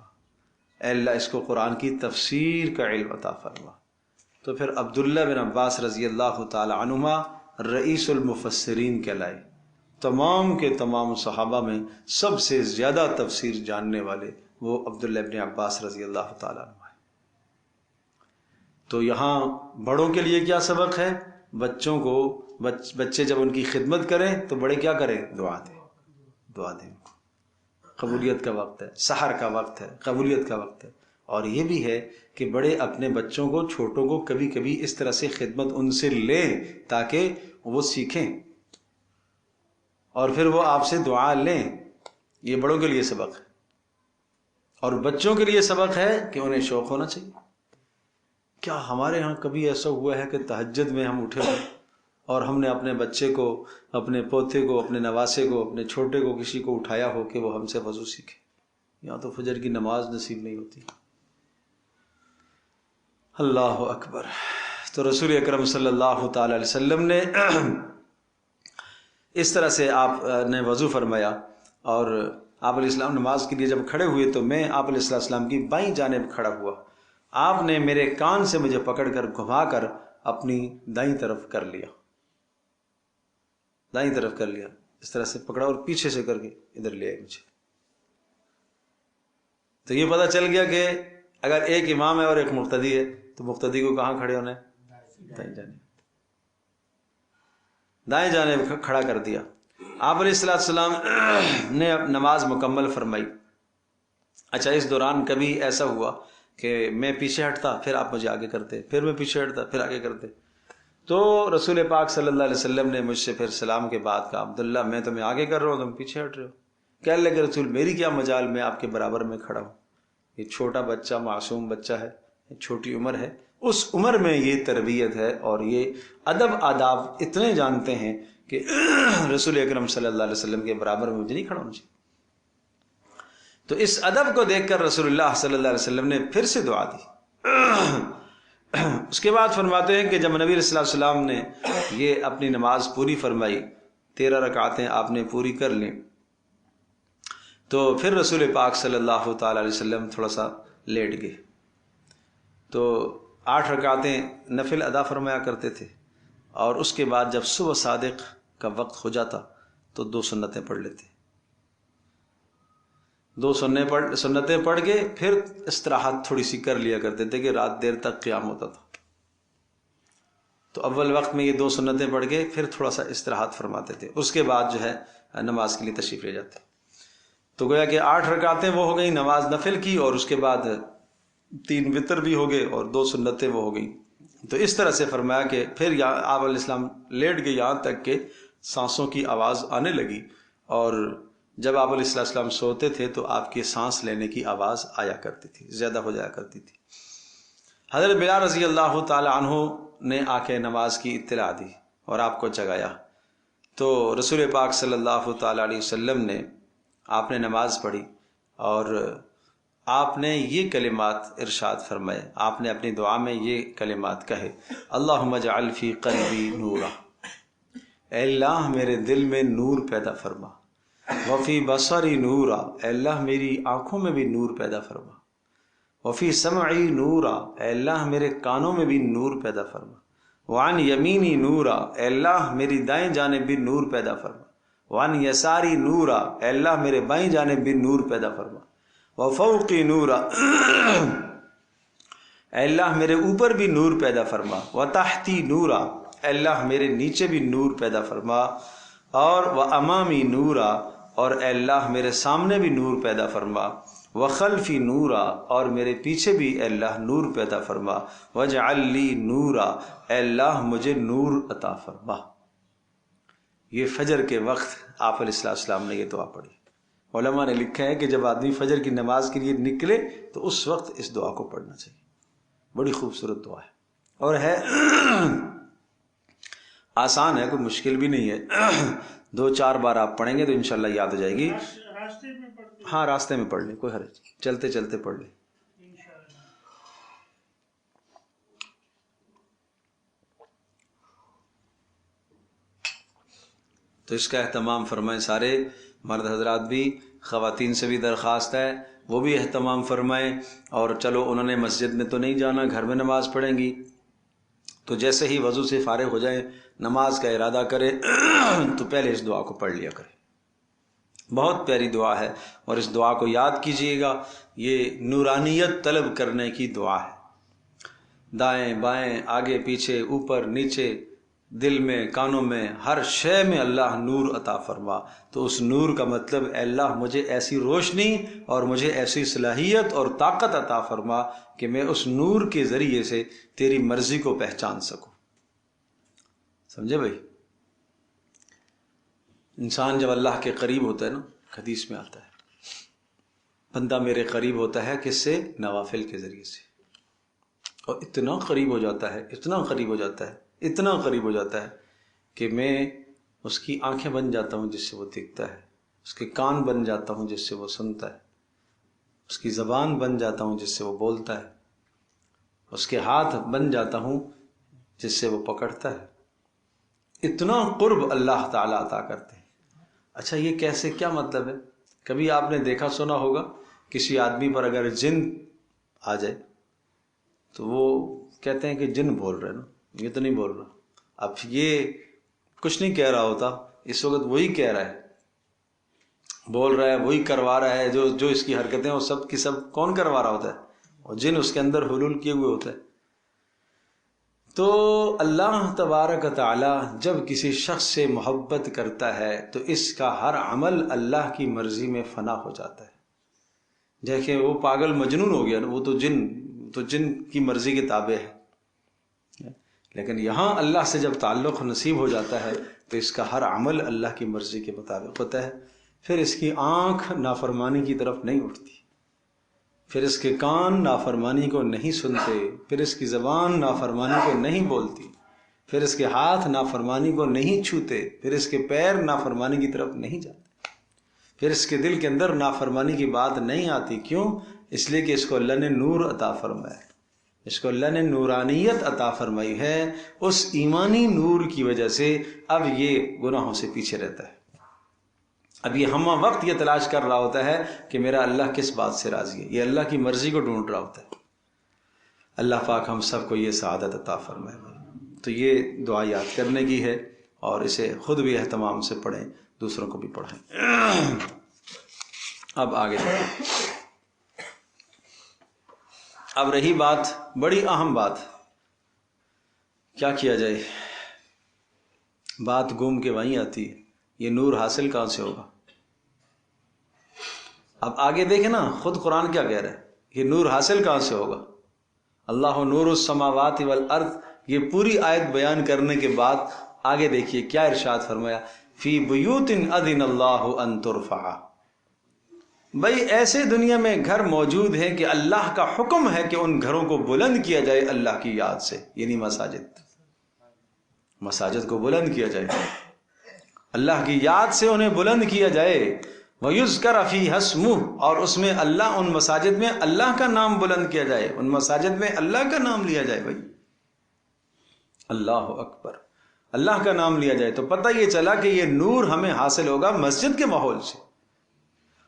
اے اللہ اس کو قرآن کی تفسیر کا علم عطا فرما۔ تو پھر عبداللہ بن عباس رضی اللہ تعالی عنہما رئیس المفسرین کہلائے، تمام کے تمام صحابہ میں سب سے زیادہ تفسیر جاننے والے وہ عبداللہ بن عباس رضی اللہ تعالی عنہ ہے۔ تو یہاں بڑوں کے لیے کیا سبق ہے؟ بچوں کو بچے جب ان کی خدمت کریں تو بڑے کیا کریں؟ دعا دیں، دعا دیں۔ قبولیت کا وقت ہے، سحر کا وقت ہے، قبولیت کا وقت ہے۔ اور یہ بھی ہے کہ بڑے اپنے بچوں کو، چھوٹوں کو کبھی کبھی اس طرح سے خدمت ان سے لیں تاکہ وہ سیکھیں اور پھر وہ آپ سے دعا لیں۔ یہ بڑوں کے لیے سبق ہے، اور بچوں کے لیے سبق ہے کہ انہیں شوق ہونا چاہیے۔ کیا ہمارے ہاں کبھی ایسا ہوا ہے کہ تہجد میں ہم اٹھے ہوں اور ہم نے اپنے بچے کو، اپنے پوتے کو، اپنے نواسے کو، اپنے چھوٹے کو، کسی کو اٹھایا ہو کہ وہ ہم سے وضو سیکھے؟ یہاں تو فجر کی نماز نصیب نہیں ہوتی۔ اللہ اکبر۔ تو رسول اکرم صلی اللہ تعالی علیہ وسلم نے اس طرح سے آپ نے وضو فرمایا، اور آپ علیہ السلام نماز کے لیے جب کھڑے ہوئے تو میں آپ علیہ السلام کی بائیں جانب کھڑا ہوا۔ آپ نے میرے کان سے مجھے پکڑ کر گھما کر اپنی دائیں طرف کر لیا، دائیں طرف کر لیا، اس طرح سے پکڑا اور پیچھے سے کر کے ادھر لے آئے مجھے۔ تو یہ پتہ چل گیا کہ اگر ایک امام ہے اور ایک مقتدی ہے تو مقتدی کو کہاں کھڑے ہونا ہے؟ دائیں جانب، دائیں جانب کھڑا کر دیا۔ آپ علیہ السلام نے نماز مکمل فرمائی۔ اچھا، اس دوران کبھی ایسا ہوا کہ میں پیچھے ہٹتا پھر آپ مجھے آگے کرتے، پھر میں پیچھے ہٹتا پھر آگے کرتے، تو رسول پاک صلی اللہ علیہ وسلم نے مجھ سے پھر سلام کے بعد کہا، عبداللہ میں تمہیں آگے کر رہا ہوں تم پیچھے ہٹ رہے ہو۔ کہنے لگے، رسول میری کیا مجال، میں آپ کے برابر میں کھڑا ہوں۔ یہ چھوٹا بچہ، معصوم بچہ ہے، چھوٹی عمر ہے، اس عمر میں یہ تربیت ہے اور یہ ادب آداب اتنے جانتے ہیں کہ رسول اکرم صلی اللہ علیہ وسلم کے برابر میں مجھے نہیں کھڑا ہونا چاہیے۔ تو اس ادب کو دیکھ کر رسول اللہ صلی اللہ علیہ وسلم نے پھر سے دعا دی۔ اس کے بعد فرماتے ہیں کہ جب نبی صلی اللہ علیہ وسلم نے یہ اپنی نماز پوری فرمائی، 13 رکعتیں آپ نے پوری کر لیں، تو پھر رسول پاک صلی اللہ تعالی علیہ وسلم تھوڑا سا لیٹ گئے۔ تو 8 رکعتیں نفل ادا فرمایا کرتے تھے، اور اس کے بعد جب صبح صادق کا وقت ہو جاتا تو 2 سنتیں پڑھ لیتے، 2 سنتیں پڑھ کے پھر استراحت تھوڑی سی کر لیا کرتے تھے کہ رات دیر تک قیام ہوتا تھا۔ تو اول وقت میں یہ 2 سنتیں پڑھ کے پھر تھوڑا سا استراحت فرماتے تھے، اس کے بعد جو ہے نماز کے لیے تشریف لے جاتے۔ تو گویا کہ 8 رکعتیں وہ ہو گئی نماز نفل کی، اور اس کے بعد 3 وتر بھی ہو گئے اور 2 سنتیں وہ ہو گئی تو اس طرح سے فرمایا کہ پھر آپ علیہ السلام لیٹ گئے یہاں تک کہ سانسوں کی آواز آنے لگی، اور جب آپ علیہ السلام سوتے تھے تو آپ کی سانس لینے کی آواز آیا کرتی تھی، زیادہ ہو جایا کرتی تھی۔ حضرت بلال رضی اللہ تعالی عنہ نے آ کے نماز کی اطلاع دی اور آپ کو جگایا، تو رسول پاک صلی اللہ تعالی علیہ وسلم نے آپ نے نماز پڑھی اور آپ نے یہ کلمات ارشاد فرمائے، آپ نے اپنی دعا میں یہ کلمات کہے، اللہم اجعل فی قلبی نورا، اے اللہ میرے دل میں نور پیدا فرما، وفی بصری نورا، اے اللہ میری آنکھوں میں بھی نور پیدا فرما، وفی سمعی نورا، اے اللہ میرے کانوں میں بھی نور پیدا فرما، وعن یمینی نورا، اے اللہ میری دائیں جانب بھی نور پیدا فرما، وعن یساری نورا، اے اللہ میرے بائیں جانب بھی نور پیدا فرما، وفوقی نورا، اے اللہ میرے اوپر بھی نور پیدا فرما، وتحتی نورا، اے اللہ میرے نیچے بھی نور پیدا فرما، اور وامامی نورا، اور اے اللہ میرے سامنے بھی نور پیدا فرما، وخلفی نورا، اور میرے پیچھے بھی اے اللہ نور پیدا فرما، واجعل لی نورا، اے اللہ مجھے نور عطا فرما۔ یہ فجر کے وقت آپ علیہ السلام نے یہ دعا پڑھی۔ علماء نے لکھا ہے کہ جب آدمی فجر کی نماز کے لیے نکلے تو اس وقت اس دعا کو پڑھنا چاہیے، بڑی خوبصورت دعا ہے، اور ہے آسان ہے، کوئی مشکل بھی نہیں ہے، 2-4 بار آپ پڑھیں گے تو انشاءاللہ یاد ہو جائے گی۔ ہاں راستے میں پڑھ لیں، کوئی حرج نہیں، چلتے چلتے پڑھ لیں۔ تو اس کا اہتمام فرمائیں، سارے مرد حضرات بھی، خواتین سے بھی درخواست ہے وہ بھی اہتمام فرمائیں، اور چلو انہوں نے مسجد میں تو نہیں جانا، گھر میں نماز پڑھیں گی، تو جیسے ہی وضو سے فارغ ہو جائیں نماز کا ارادہ کرے تو پہلے اس دعا کو پڑھ لیا کرے۔ بہت پیاری دعا ہے، اور اس دعا کو یاد کیجئے گا، یہ نورانیت طلب کرنے کی دعا ہے۔ دائیں بائیں آگے پیچھے اوپر نیچے، دل میں کانوں میں ہر شے میں اللہ نور عطا فرما، تو اس نور کا مطلب اے اللہ مجھے ایسی روشنی اور مجھے ایسی صلاحیت اور طاقت عطا فرما کہ میں اس نور کے ذریعے سے تیری مرضی کو پہچان سکوں۔ سمجھے بھائی؟ انسان جب اللہ کے قریب ہوتا ہے نا، حدیث میں آتا ہے بندہ میرے قریب ہوتا ہے کس سے؟ نوافل کے ذریعے سے، اور اتنا قریب ہو جاتا ہے، اتنا قریب ہو جاتا ہے، اتنا قریب ہو جاتا ہے کہ میں اس کی آنکھیں بن جاتا ہوں جس سے وہ دیکھتا ہے، اس کے کان بن جاتا ہوں جس سے وہ سنتا ہے، اس کی زبان بن جاتا ہوں جس سے وہ بولتا ہے، اس کے ہاتھ بن جاتا ہوں جس سے وہ پکڑتا ہے۔ اتنا قرب اللہ تعالیٰ عطا کرتے ہیں۔ اچھا یہ کیسے، کیا مطلب ہے؟ کبھی آپ نے دیکھا سنا ہوگا کسی آدمی پر اگر جن آ جائے تو وہ کہتے ہیں کہ جن بول رہے نا، یہ تو نہیں بول رہا، اب یہ کچھ نہیں کہہ رہا ہوتا، اس وقت وہی کہہ رہا ہے، بول رہا ہے، وہی کروا رہا ہے، جو اس کی حرکتیں وہ سب کی سب کون کروا رہا ہوتا ہے؟ اور جن اس کے اندر حلول کیے ہوئے ہوتا ہے۔ تو اللہ تبارک تعالی جب کسی شخص سے محبت کرتا ہے تو اس کا ہر عمل اللہ کی مرضی میں فنا ہو جاتا ہے۔ جیسے وہ پاگل مجنون ہو گیا نا، وہ تو جن کی مرضی کے تابع ہے، لیکن یہاں اللہ سے جب تعلق نصیب ہو جاتا ہے تو اس کا ہر عمل اللہ کی مرضی کے مطابق ہوتا ہے، پھر اس کی آنکھ نافرمانی کی طرف نہیں اٹھتی، پھر اس کے کان نافرمانی کو نہیں سنتے، پھر اس کی زبان نافرمانی کو نہیں بولتی، پھر اس کے ہاتھ نافرمانی کو نہیں چھوتے، پھر اس کے پیر نافرمانی کی طرف نہیں جاتے، پھر اس کے دل کے اندر نافرمانی کی بات نہیں آتی۔ کیوں؟ اس لیے کہ اس کو اللہ نے نور عطا فرمایا ہے، اس کو اللہ نے نورانیت عطا فرمائی ہے، اس ایمانی نور کی وجہ سے اب یہ گناہوں سے پیچھے رہتا ہے۔ اب یہ ہمہ وقت یہ تلاش کر رہا ہوتا ہے کہ میرا اللہ کس بات سے راضی ہے، یہ اللہ کی مرضی کو ڈھونڈ رہا ہوتا ہے۔ اللہ پاک ہم سب کو یہ سعادت عطا فرمائے۔ تو یہ دعا یاد کرنے کی ہے، اور اسے خود بھی اہتمام سے پڑھیں، دوسروں کو بھی پڑھائیں۔ اب آگے چلیں۔ اب رہی بات، بڑی اہم بات، کیا کیا جائے؟ بات گھوم کے وہیں آتی ہے، یہ نور حاصل کہاں سے ہوگا؟ اب آگے دیکھیں نا، خود قرآن کیا کہہ رہا ہے، یہ نور حاصل کہاں سے ہوگا؟ اللہ نور السماوات والارض یہ پوری آیت بیان کرنے کے بعد آگے دیکھیے کیا ارشاد فرمایا، فی بیوت اذن اللہ ان ترفع، بھائی ایسے دنیا میں گھر موجود ہیں کہ اللہ کا حکم ہے کہ ان گھروں کو بلند کیا جائے اللہ کی یاد سے، یعنی مساجد کو بلند کیا جائے، اللہ کی یاد سے انہیں بلند کیا جائے، وَيُذْكَرَ فِيهَا اسْمُهُ، اور اس میں اللہ، ان مساجد میں اللہ کا نام بلند کیا جائے، ان مساجد میں اللہ کا نام لیا جائے، بھائی اللہ اکبر، اللہ کا نام لیا جائے۔ تو پتہ یہ چلا کہ یہ نور ہمیں حاصل ہوگا مسجد کے ماحول سے،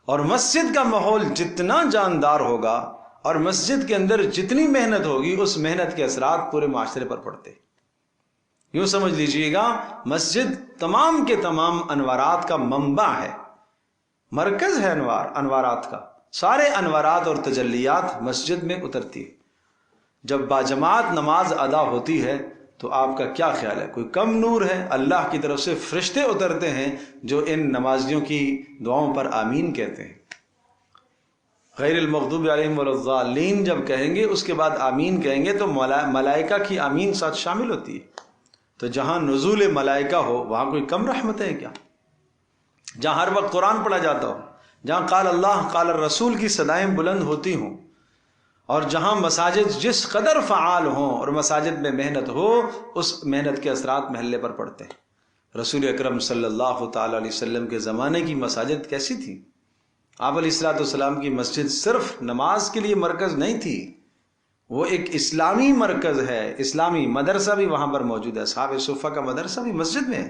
اور مسجد کا ماحول جتنا جاندار ہوگا اور مسجد کے اندر جتنی محنت ہوگی، اس محنت کے اثرات پورے معاشرے پر پڑتے۔ یوں سمجھ لیجئے گا مسجد تمام کے تمام انوارات کا منبع ہے، مرکز ہے انوارات کا، سارے انوارات اور تجلیات مسجد میں اترتی ہے۔ جب باجماعت نماز ادا ہوتی ہے تو آپ کا کیا خیال ہے، کوئی کم نور ہے؟ اللہ کی طرف سے فرشتے اترتے ہیں جو ان نمازیوں کی دعاؤں پر آمین کہتے ہیں، غیر المغضوب علیہم ولا الضالین جب کہیں گے اس کے بعد آمین کہیں گے تو ملائکہ کی آمین ساتھ شامل ہوتی ہے۔ تو جہاں نزول ملائکہ ہو وہاں کوئی کم رحمت ہے کیا؟ جہاں ہر وقت قرآن پڑھا جاتا ہو، جہاں قال اللہ قال الرسول کی صدائیں بلند ہوتی ہوں، اور جہاں مساجد جس قدر فعال ہوں اور مساجد میں محنت ہو، اس محنت کے اثرات محلے پر پڑتے ہیں۔ رسول اکرم صلی اللہ تعالی علیہ وسلم کے زمانے کی مساجد کیسی تھی؟ آپ علیہ الصلوۃ والسلام کی مسجد صرف نماز کے لیے مرکز نہیں تھی، وہ ایک اسلامی مرکز ہے، اسلامی مدرسہ بھی وہاں پر موجود ہے، اصحاب صفہ کا مدرسہ بھی مسجد میں ہے،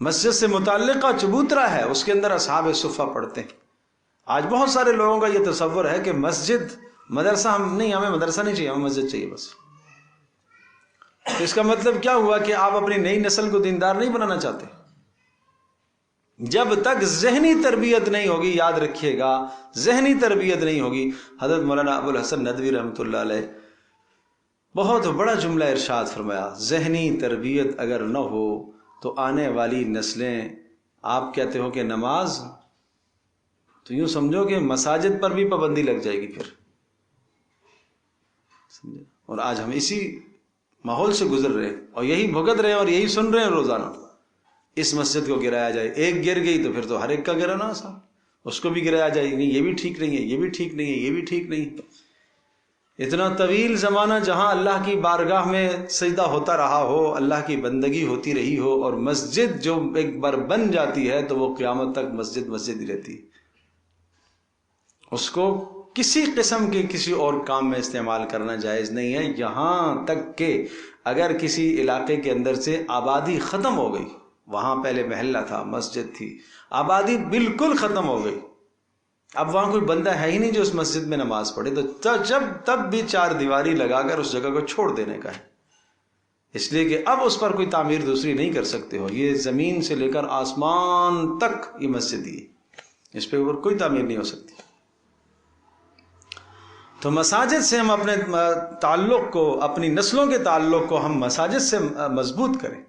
مسجد سے متعلقہ چبوترا ہے، اس کے اندر اصحاب صفہ پڑھتے ہیں۔ آج بہت سارے لوگوں کا یہ تصور ہے کہ مسجد مدرسہ ہمیں مدرسہ نہیں چاہیے، ہمیں مسجد چاہیے بس۔ تو اس کا مطلب کیا ہوا کہ آپ اپنی نئی نسل کو دیندار نہیں بنانا چاہتے۔ جب تک ذہنی تربیت نہیں ہوگی، یاد رکھیے گا ذہنی تربیت نہیں ہوگی۔ حضرت مولانا ابو الحسن ندوی رحمۃ اللہ علیہ بہت بڑا جملہ ارشاد فرمایا، ذہنی تربیت اگر نہ ہو تو آنے والی نسلیں، آپ کہتے ہو کہ نماز، تو یوں سمجھو کہ مساجد پر بھی پابندی لگ جائے گی پھر، سمجھے؟ اور آج ہم اسی ماحول سے گزر رہے ہیں اور یہی بھگت رہے ہیں اور یہی سن رہے ہیں روزانہ۔ اس مسجد کو گرایا جائے، ایک گر گئی تو پھر تو ہر ایک کا گرانا آسان، اس کو بھی گرایا جائے، نہیں یہ بھی ٹھیک نہیں ہے، یہ بھی ٹھیک نہیں ہے، یہ بھی ٹھیک نہیں ہے۔ اتنا طویل زمانہ جہاں اللہ کی بارگاہ میں سجدہ ہوتا رہا ہو، اللہ کی بندگی ہوتی رہی ہو، اور مسجد جو ایک بار بن جاتی ہے تو وہ قیامت تک مسجد مسجد ہی رہتی ہے، اس کو کسی قسم کے کسی اور کام میں استعمال کرنا جائز نہیں ہے۔ یہاں تک کہ اگر کسی علاقے کے اندر سے آبادی ختم ہو گئی، وہاں پہلے محلہ تھا، مسجد تھی، آبادی بالکل ختم ہو گئی، اب وہاں کوئی بندہ ہے ہی نہیں جو اس مسجد میں نماز پڑھے، تو تب بھی چار دیواری لگا کر اس جگہ کو چھوڑ دینے کا ہے، اس لیے کہ اب اس پر کوئی تعمیر دوسری نہیں کر سکتے ہو۔ یہ زمین سے لے کر آسمان تک یہ مسجد ہی ہے، اس پہ اوپر کوئی تعمیر نہیں ہو سکتی۔ تو مساجد سے ہم اپنے تعلق کو، اپنی نسلوں کے تعلق کو ہم مساجد سے مضبوط کریں۔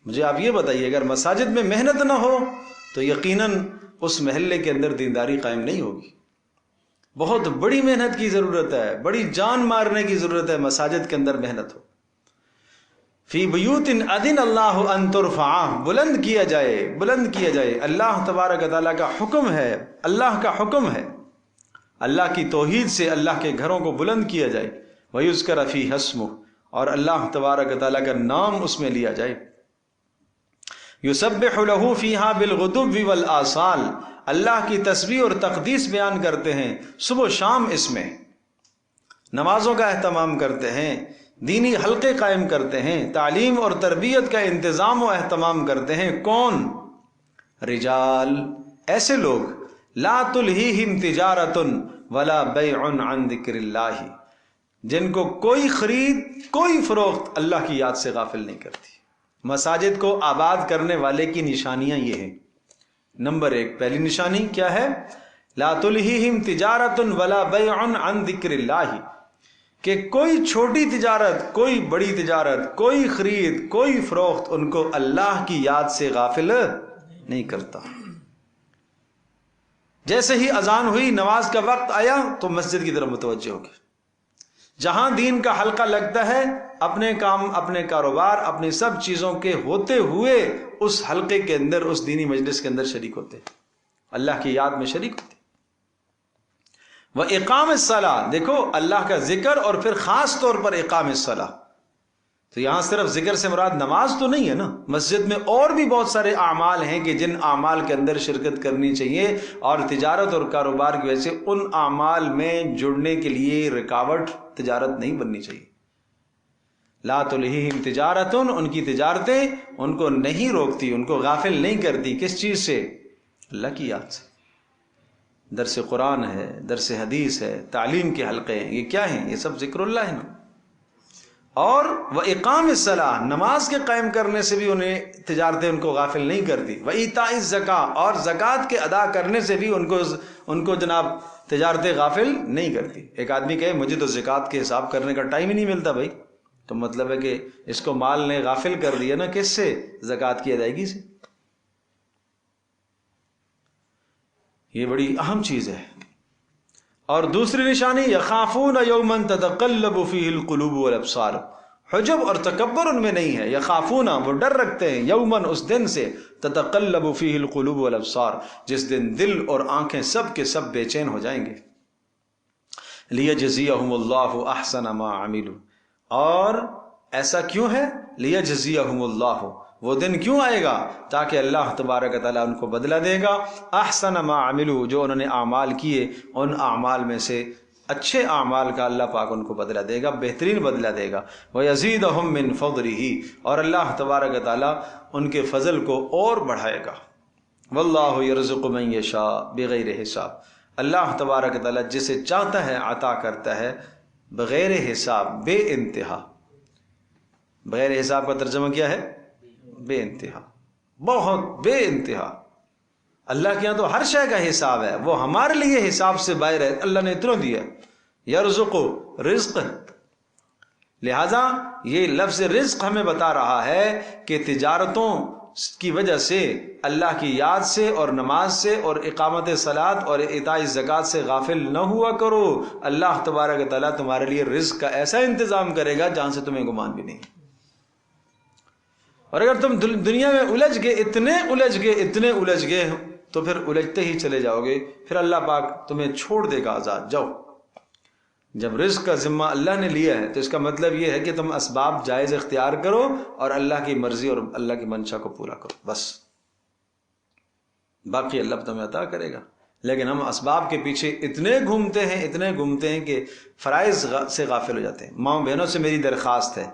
مجھے آپ یہ بتائیے، اگر مساجد میں محنت نہ ہو تو یقیناً اس محلے کے اندر دینداری قائم نہیں ہوگی۔ بہت بڑی محنت کی ضرورت ہے، بڑی جان مارنے کی ضرورت ہے، مساجد کے اندر محنت ہو۔ فی بیوت اذن اللہ ان ترفع، بلند کیا جائے، بلند کیا جائے، اللہ تبارک و تعالیٰ کا حکم ہے، اللہ کا حکم ہے، اللہ کی توحید سے اللہ کے گھروں کو بلند کیا جائے، وَيُذْكَرَ فِيهَا اسْمُهُ، اور اللہ تبارک و تعالیٰ کا نام اس میں لیا جائے۔ یسبح له فیہا بالغدو والآصال، اللہ کی تسبیح اور تقدیس بیان کرتے ہیں صبح و شام، اس میں نمازوں کا اہتمام کرتے ہیں، دینی حلقے قائم کرتے ہیں، تعلیم اور تربیت کا انتظام و اہتمام کرتے ہیں۔ کون؟ رجال، ایسے لوگ، لا تلہیہم تجارۃ ولا بیع عن ذکر اللہ، جن کو کوئی خرید کوئی فروخت اللہ کی یاد سے غافل نہیں کرتی۔ مساجد کو آباد کرنے والے کی نشانیاں یہ ہیں۔ نمبر 1، پہلی نشانی کیا ہے؟ لا تلہیہم تجارۃ ولا بیع عن ذکر اللہ، کہ کوئی چھوٹی تجارت، کوئی بڑی تجارت، کوئی خرید کوئی فروخت ان کو اللہ کی یاد سے غافل نہیں کرتا۔ جیسے ہی اذان ہوئی، نماز کا وقت آیا تو مسجد کی طرف متوجہ ہو گئے، جہاں دین کا حلقہ لگتا ہے اپنے کام، اپنے کاروبار، اپنی سب چیزوں کے ہوتے ہوئے اس حلقے کے اندر، اس دینی مجلس کے اندر شریک ہوتے، اللہ کی یاد میں شریک ہوتے۔ وَإِقَامِ الصَّلَاةِ، دیکھو اللہ کا ذکر اور پھر خاص طور پر اقام الصلاۃ۔ تو یہاں صرف ذکر سے مراد نماز تو نہیں ہے نا، مسجد میں اور بھی بہت سارے اعمال ہیں کہ جن اعمال کے اندر شرکت کرنی چاہیے، اور تجارت اور کاروبار کی وجہ سے ان اعمال میں جڑنے کے لیے رکاوٹ تجارت نہیں بننی چاہیے۔ لا تلہیہم تجارت، ان کی تجارتیں ان کو نہیں روکتی، ان کو غافل نہیں کرتی، کس چیز سے؟ اللہ کی یاد سے۔ درس قرآن ہے، درس حدیث ہے، تعلیم کے حلقے ہیں، یہ کیا ہیں؟ یہ سب ذکر اللہ ہے نا۔ اور وَإِقَامِ الصَّلَاةِ، نماز کے قائم کرنے سے بھی انہیں تجارتیں ان کو غافل نہیں کرتی۔ وَإِيتَاءِ الزَّكَاةِ، اور زکوٰۃ کے ادا کرنے سے بھی ان کو جناب تجارتیں غافل نہیں کرتی۔ ایک آدمی کہے مجھے تو زکوٰۃ کے حساب کرنے کا ٹائم ہی نہیں ملتا بھائی، تو مطلب ہے کہ اس کو مال نے غافل کر دیا نا، کس سے؟ زکوٰۃ کی ادائیگی سے۔ یہ بڑی اہم چیز ہے۔ اور دوسری نشانی یخافون یوما تتقلب فیہ القلوب والابصار، حجب اور تکبر ان میں نہیں ہے۔ یخافون، وہ ڈر رکھتے ہیں، یومن، اس دن سے، تتقلب فیہ القلوب والابصار، جس دن دل اور آنکھیں سب کے سب بے چین ہو جائیں گے۔ لیجزیہم اللہ احسن ما عملوا، اور ایسا کیوں ہے؟ لیجزیہم اللہ، وہ دن کیوں آئے گا؟ تاکہ اللہ تبارک تعالیٰ ان کو بدلہ دے گا، احسن ما عملوا، جو انہوں نے اعمال کیے ان اعمال میں سے اچھے اعمال کا اللہ پاک ان کو بدلہ دے گا، بہترین بدلہ دے گا۔ وَيَزِيدَهُم مِّن فَضْلِهِ، اور اللہ تبارک تعالیٰ ان کے فضل کو اور بڑھائے گا۔ وَاللَّهُ يَرْزُقُ مَن يَشَاءُ بِغَيْرِ حساب، اللہ تبارک تعالیٰ جسے چاہتا ہے عطا کرتا ہے بغیر حساب، بے انتہا۔ بغیر حساب کا ترجمہ کیا ہے؟ بے انتہا، بہت بے انتہا۔ اللہ کے یہاں تو ہر شے کا حساب ہے، وہ ہمارے لیے حساب سے باہر ہے، اللہ نے اتنا دیا۔ یرزق، رزق، لہذا یہ لفظ رزق ہمیں بتا رہا ہے کہ تجارتوں کی وجہ سے اللہ کی یاد سے اور نماز سے اور اقامت صلاۃ اور ایتاء زکوٰۃ سے غافل نہ ہوا کرو۔ اللہ تبارک تعالیٰ تمہارے لیے رزق کا ایسا انتظام کرے گا جہاں سے تمہیں گمان بھی نہیں۔ اور اگر تم دنیا میں الجھ گئے، اتنے الجھ گئے تو پھر الجھتے ہی چلے جاؤ گے، پھر اللہ پاک تمہیں چھوڑ دے گا آزاد، جاؤ۔ جب رزق کا ذمہ اللہ نے لیا ہے تو اس کا مطلب یہ ہے کہ تم اسباب جائز اختیار کرو اور اللہ کی مرضی اور اللہ کی منشا کو پورا کرو، بس، باقی اللہ تمہیں عطا کرے گا۔ لیکن ہم اسباب کے پیچھے اتنے گھومتے ہیں کہ فرائض سے غافل ہو جاتے ہیں۔ ماں بہنوں سے میری درخواست ہے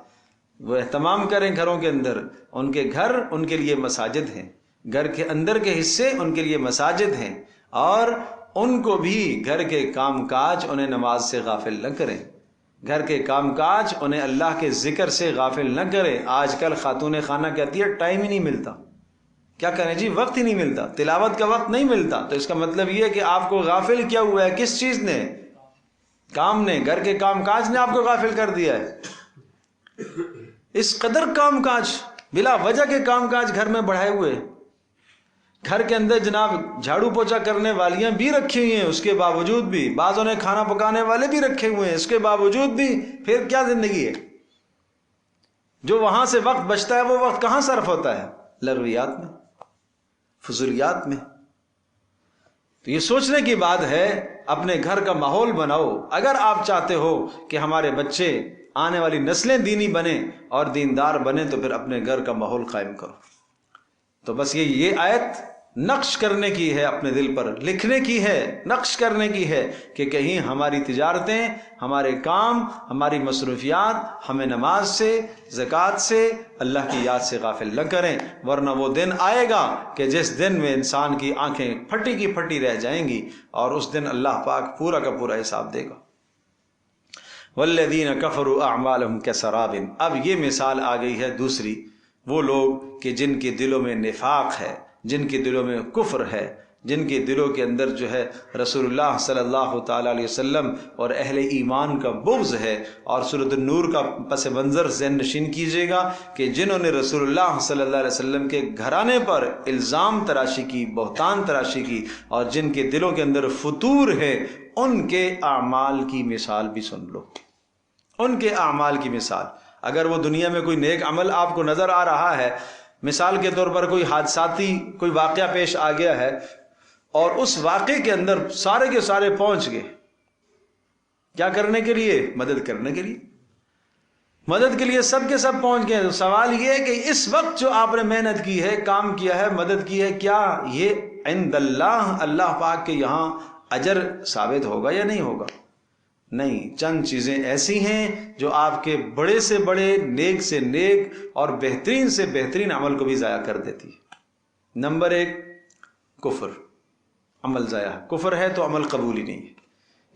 وہ اہتمام کریں گھروں کے اندر، ان کے گھر ان کے لیے مساجد ہیں، گھر کے اندر کے حصے ان کے لیے مساجد ہیں، اور ان کو بھی گھر کے کام کاج انہیں نماز سے غافل نہ کریں، گھر کے کام کاج انہیں اللہ کے ذکر سے غافل نہ کریں۔ آج کل خاتون خانہ کہتی ہے ٹائم ہی نہیں ملتا، کیا کریں جی، وقت ہی نہیں ملتا، تلاوت کا وقت نہیں ملتا۔ تو اس کا مطلب یہ ہے کہ آپ کو غافل کیا ہوا ہے، کس چیز نے؟ کام نے، گھر کے کام کاج نے آپ کو غافل کر دیا ہے۔ اس قدر کام کاج، بلا وجہ کے کام کاج گھر میں بڑھائے ہوئے، گھر کے اندر جناب جھاڑو پوچھا کرنے والیاں بھی رکھی ہوئی ہیں، اس کے باوجود بھی بعضوں نے کھانا پکانے والے بھی رکھے ہوئے ہیں، اس کے باوجود بھی پھر کیا زندگی ہے؟ جو وہاں سے وقت بچتا ہے وہ وقت کہاں صرف ہوتا ہے؟ لغویات میں، فضولیات میں۔ تو یہ سوچنے کی بات ہے، اپنے گھر کا ماحول بناؤ۔ اگر آپ چاہتے ہو کہ ہمارے بچے، آنے والی نسلیں دینی بنیں اور دیندار بنیں، تو پھر اپنے گھر کا ماحول قائم کرو۔ تو بس یہ آیت نقش کرنے کی ہے، اپنے دل پر لکھنے کی ہے، نقش کرنے کی ہے کہ کہیں ہماری تجارتیں، ہمارے کام، ہماری مصروفیات ہمیں نماز سے، زکوٰۃ سے، اللہ کی یاد سے غافل نہ کریں، ورنہ وہ دن آئے گا کہ جس دن میں انسان کی آنکھیں پھٹی کی پھٹی رہ جائیں گی، اور اس دن اللہ پاک پورا کا پورا حساب دے گا۔ والذین کفروا اعمالهم کسراب، اب یہ مثال آ گئی ہے دوسری، وہ لوگ کہ جن کے دلوں میں نفاق ہے، جن کے دلوں میں کفر ہے، جن کے دلوں کے اندر جو ہے رسول اللہ صلی اللہ تعالیٰ علیہ وسلم اور اہل ایمان کا بغض ہے۔ اور سورۃ النور کا پس منظر ذہن نشین کیجیے گا کہ جنہوں نے رسول اللہ صلی اللہ علیہ وسلم کے گھرانے پر الزام تراشی کی، بہتان تراشی کی، اور جن کے دلوں کے اندر فتور ہے، ان کے اعمال کی مثال بھی سن لو۔ ان کے اعمال کی مثال. اگر وہ دنیا میں کوئی نیک عمل آپ کو نظر آ رہا ہے، مثال کے طور پر کوئی حادثاتی کوئی واقعہ پیش آ گیا ہے اور اس واقعے کے اندر سارے کے سارے پہنچ گئے، کیا کرنے کے لیے؟ مدد کرنے کے لیے. مدد کے لیے سب کے سب پہنچ گئے. تو سوال یہ ہے کہ اس وقت جو آپ نے محنت کی ہے، کام کیا ہے، مدد کی ہے، کیا یہ عند اللہ، اللہ پاک کے یہاں اجر ثابت ہوگا یا نہیں ہوگا؟ نہیں. چند چیزیں ایسی ہیں جو آپ کے بڑے سے بڑے، نیک سے نیک اور بہترین سے بہترین عمل کو بھی ضائع کر دیتی ہے. نمبر 1 کفر، عمل ضائع. کفر ہے تو عمل قبول ہی نہیں ہے.